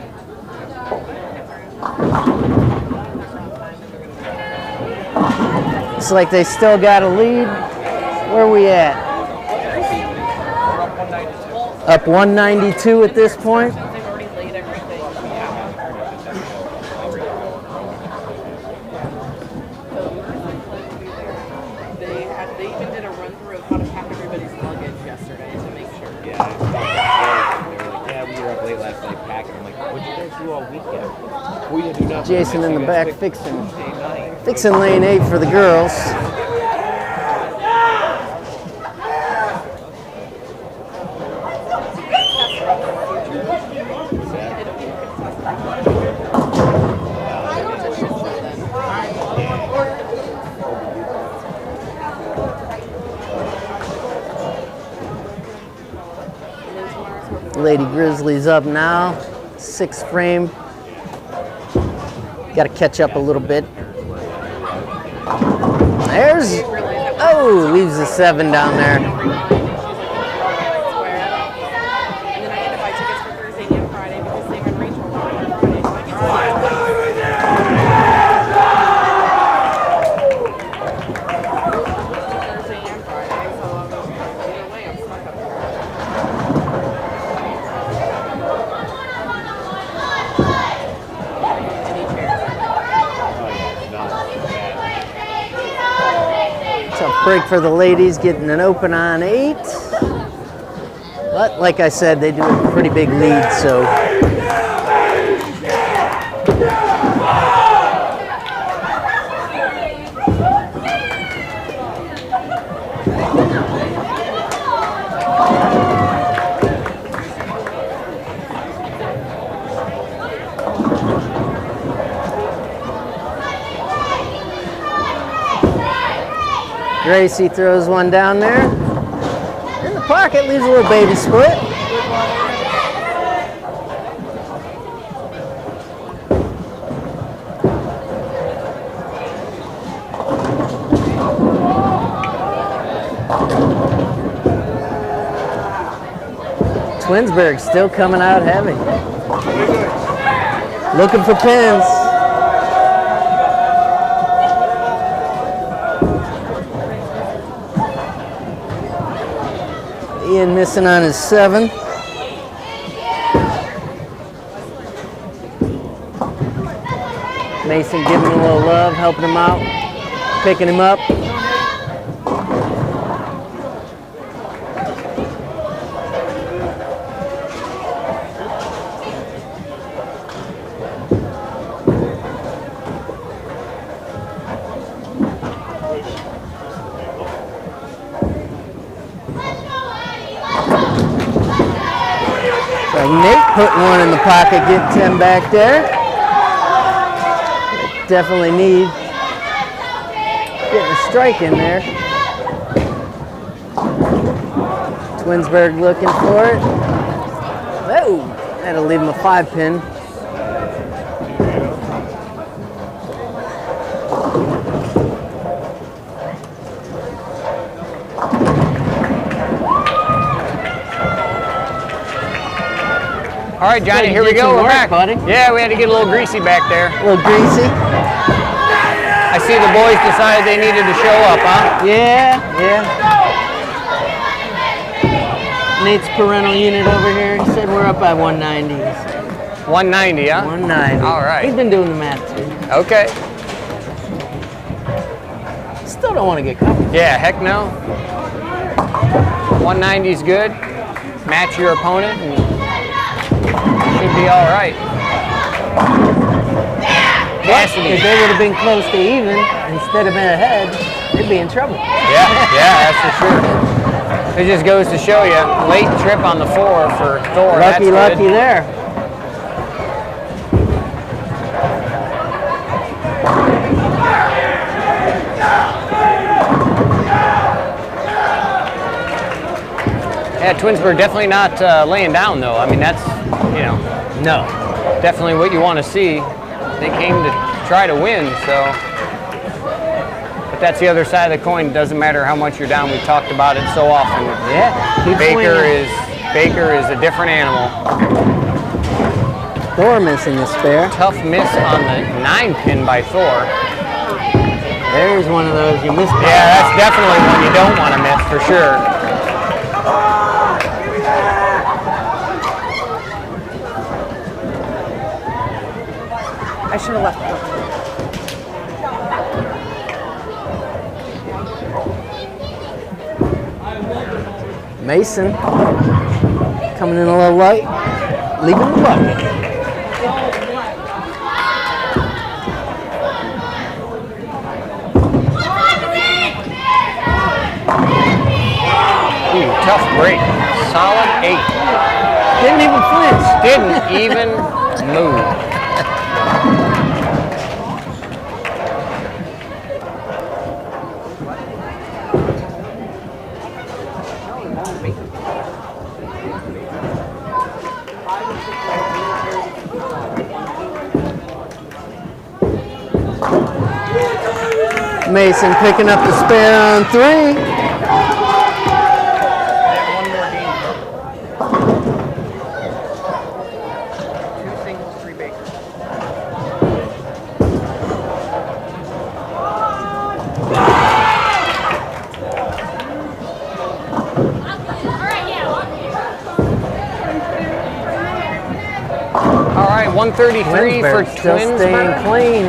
Looks like they still got a lead. Where are we at? Up 192 at this point. They even did a run through of how to pack everybody's luggage yesterday to make sure. do all weekend? We do nothing. Jason in the back fixing lane 8 for the girls. Lady Grizzlies up now, 6th frame. Got to catch up a little bit. There's, oh, leaves a 7 down there. And then I had to buy tickets for Thursday and Friday because Sam and Rachel were on Friday. So I get Thursday and Friday. So either way, I'm stuck up here. Tough break for the ladies, getting an open on 8. But like I said, they do a pretty big lead, so. Gracie throws one down there. In the pocket, leaves a little baby split. Twinsburg still coming out heavy. Looking for pins. Ian missing on his 7. Mason giving him a little love, helping him out, picking him up. Nate putting one in the pocket, get 10 back there. Definitely need getting a strike in there. Twinsburg looking for it. Oh, that'll leave him a 5-pin. All right, Johnny, here we go. We're back. Buddy. Yeah, we had to get a little greasy back there. A little greasy. I see the boys decided they needed to show up, huh? Yeah. Nate's parental unit over here. He said we're up by 190. 190, huh? 190. All right. He's been doing the math too. Okay. Still don't want to get covered. Yeah, heck no. 190 is good. Match your opponent and should be all right. Cassidy. If they would have been close to even instead of been ahead, they'd be in trouble. Yeah, that's for sure. It just goes to show you, late trip on the 4 for Thor. Lucky there. Yeah, Twinsburg definitely not laying down though. I mean, that's, No. definitely what you want to see. They came to try to win, so. But that's the other side of the coin. It doesn't matter how much you're down. We've talked about it so often. Yeah. Baker is a different animal. Thor missing the spare. Tough miss on the 9-pin by Thor. There's one of those you missed. Yeah, that's definitely one you don't want to miss for sure. I should have left. Mason coming in a little light, leaving the bucket. tough break. Solid 8. Didn't even flinch. Didn't even move. Mason picking up the spare on 3. All right, 133 for Still staying Twinsburg. clean.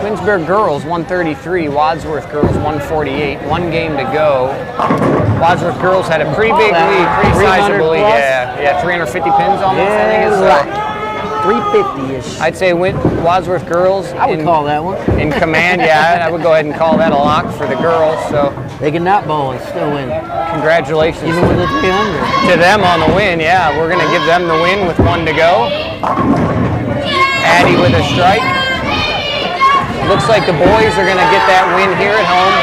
Twinsburg girls 133, Wadsworth girls 148. 1 game to go. Wadsworth girls had a pretty big lead, pretty 300 sizable lead. plus? Yeah, 350 pins almost. I think it's. 350-ish. I'd say Wadsworth girls. I would call that one. In command. Yeah, I would go ahead and call that a lock for the girls. So They can not bowl and still win, congratulations even with the 300. to them on the win. Yeah, we're gonna give them the win with 1 to go. Addie with a strike. Looks like the boys are going to get that win here at home.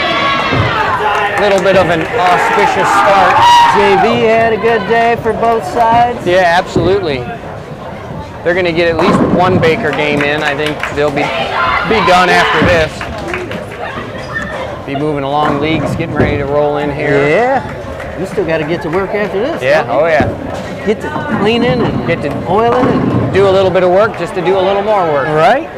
A little bit of an auspicious start. JV had a good day for both sides. Yeah, absolutely. They're going to get at least 1 Baker game in. I think they'll be done after this. Be moving along. League's getting ready to roll in here. Yeah. You still got to get to work after this. Yeah, don't you? oh yeah. Get to cleaning and Get to oiling and do a little bit of work just to do a little more work. right.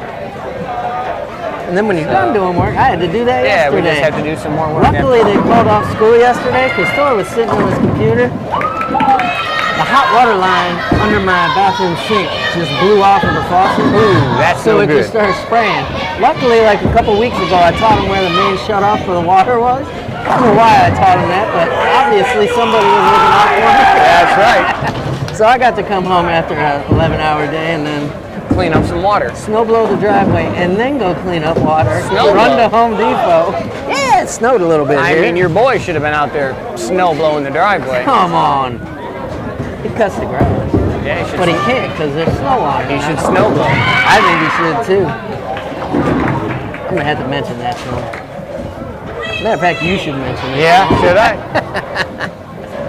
And then when you're done doing work, I had to do that Yeah, we yesterday. just have to do some more work. Luckily, they called off school yesterday because Thor was sitting on his computer. The hot water line under my bathroom sink just blew off of the faucet. Ooh, that's So no it good. just started spraying. Luckily, like a couple weeks ago, I taught him where the main shutoff for the water was. I don't know why I taught him that, but obviously somebody was looking out for me. That's right. So I got to come home after an 11-hour day and then Clean up some water. snow blow the driveway and then go clean up water. Snow Run blow? to Home Depot. Yeah, it snowed a little bit I here. mean, your boy should have been out there snow blowing the driveway. Come on. He cuts the grass. Yeah, he should. But he can't because there's snow on it. He should snow blow. I think he should too. I'm going to have to mention that to him. Matter of fact, you should mention it. Yeah, should I?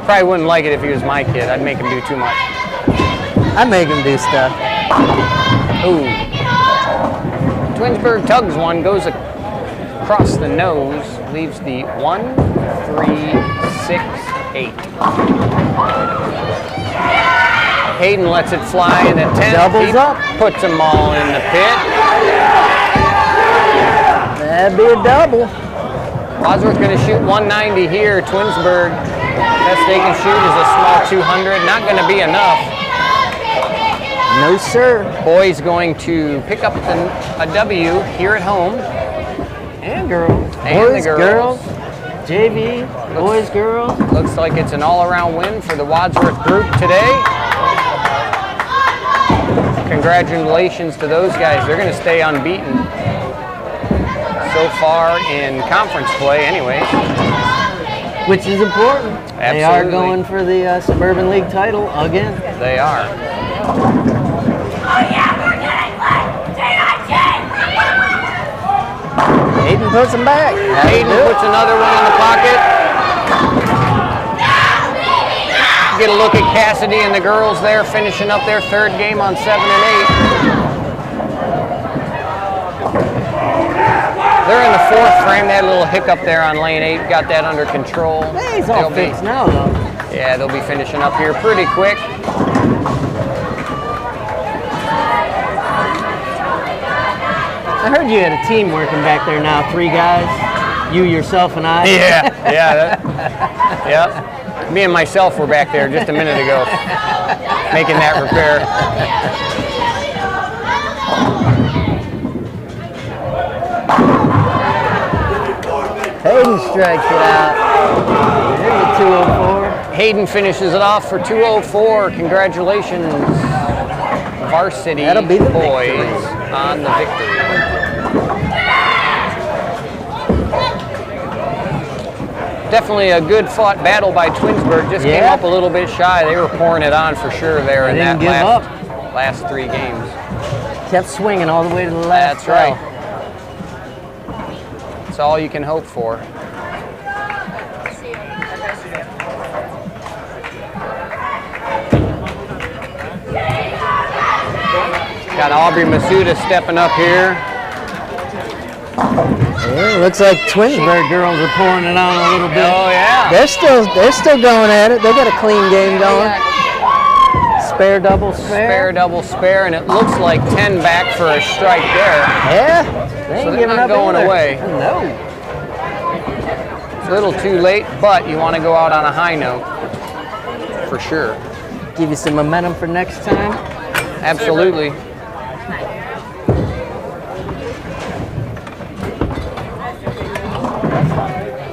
Probably wouldn't like it if he was my kid. I'd make him do too much. I make him do stuff. Ooh. Twinsburg tugs one, goes across the nose, leaves the 1, 3, 6, 8. Hayden lets it fly in at 10. Doubles He up. Puts them all in the pit. That'd be a double. Wadsworth's going to shoot 190 here. Twinsburg, best they can shoot is a small 200. Not going to be enough. No, sir. Boys going to pick up a W here at home. And girls. And boys, the girls. JV, boys, girls. Looks like it's an all-around win for the Wadsworth group today. Congratulations to those guys. They're going to stay unbeaten so far in conference play anyways. Which is important. They are Absolutely. going for the Suburban League title again. They are. Hayden puts them back. Hayden puts another one in the pocket. Get a look at Cassidy and the girls there finishing up their 3rd game on 7 and 8. They're in the 4th frame. They had a little hiccup there on lane 8. Got that under control. Hey, he's all fixed now, though. Yeah, they'll be finishing up here pretty quick. I heard you had a team working back there now, 3 guys. You, yourself, and I. Yeah. Me and myself were back there just a minute ago making that repair. Hayden strikes it out. There's a 204. Hayden finishes it off for 204. Congratulations, Varsity That'll be the boys victory. on the victory. Definitely a good fought battle by Twinsburg. Just came Yeah. up a little bit shy. They were pouring it on for sure there in didn't that give last 3 games. Kept swinging all the way to the last That's right. bell. That's all you can hope for. Got Aubrey Masuda stepping up here. Yeah, looks like Twinsburg girls are pouring it on a little bit. Oh yeah. They're still going at it. They got a clean game going. Spare, double, Spare, double, spare, and it looks like 10 back for a strike there. Yeah, they ain't So they're giving not up going either. away. No. A little too late, but you want to go out on a high note for sure. Give you some momentum for next time. Absolutely.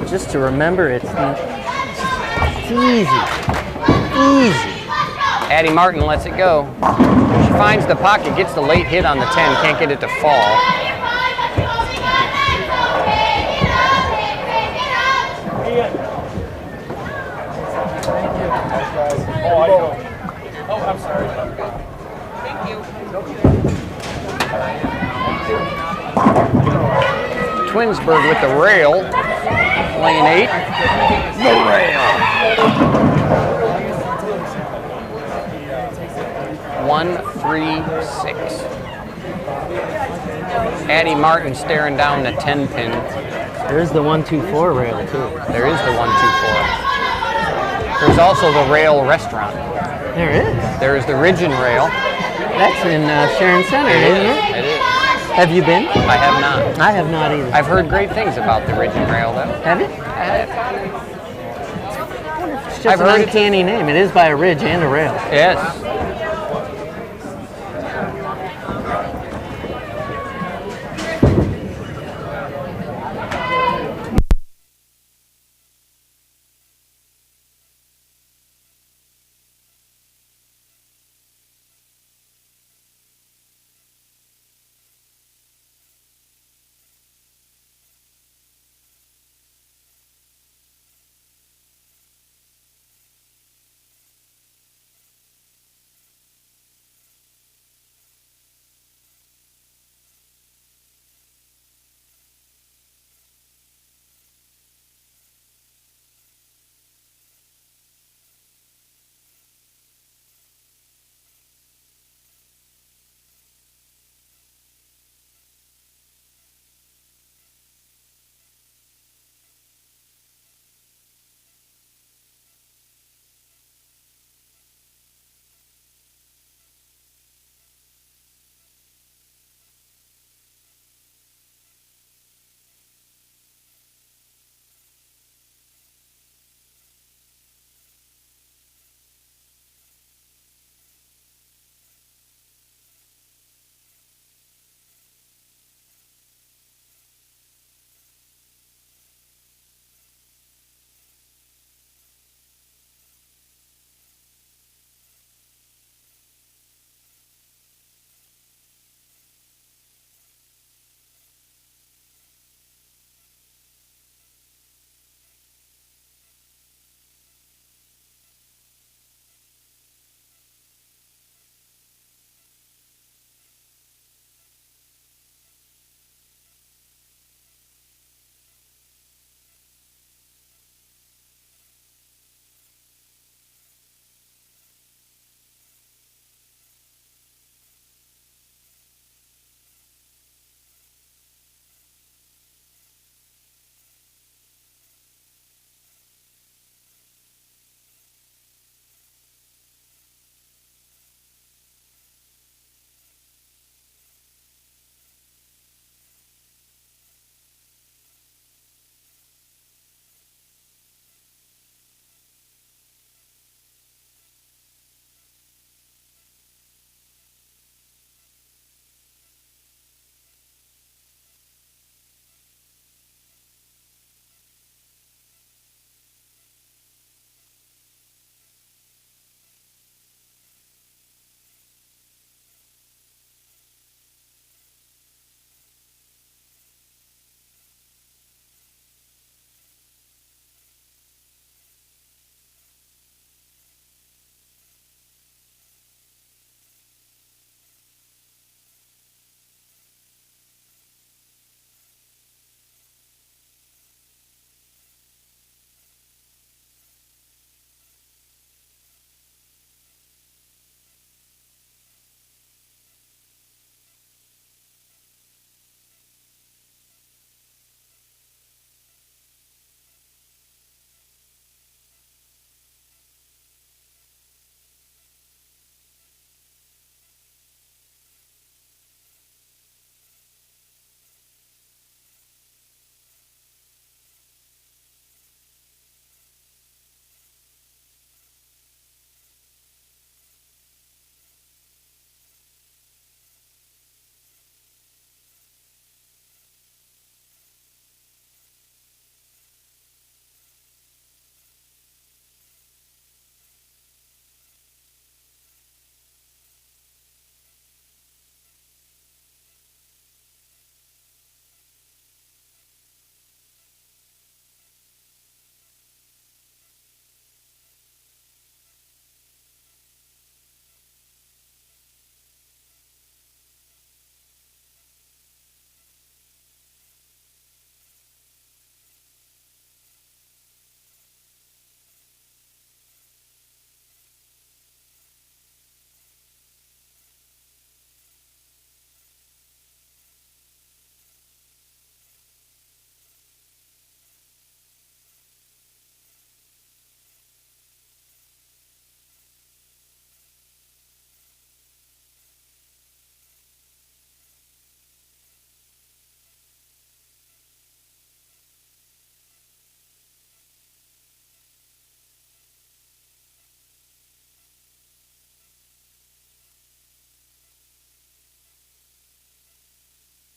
Just to remember, it's easy. Easy. Addie Martin lets it go. She finds the pocket, gets the late hit on the 10, can't get it to fall. Oh, I'm sorry. Thank you. Twinsburg with the rail. Lane 8. The rail. 1-3-6. Addie Martin staring down the 10 pin. There's the 1-2-4 rail too. There is the 1-2-4. There's also the rail restaurant. There is. There is the Ridgeon Rail. That's in Sharon Center, isn't it? It is. Have you been? I have not. I have not either. I've heard great things about the Ridgeon Rail, though. Have you? I have. It's just I've an heard it- uncanny name. It is by a ridge and a rail. Yes.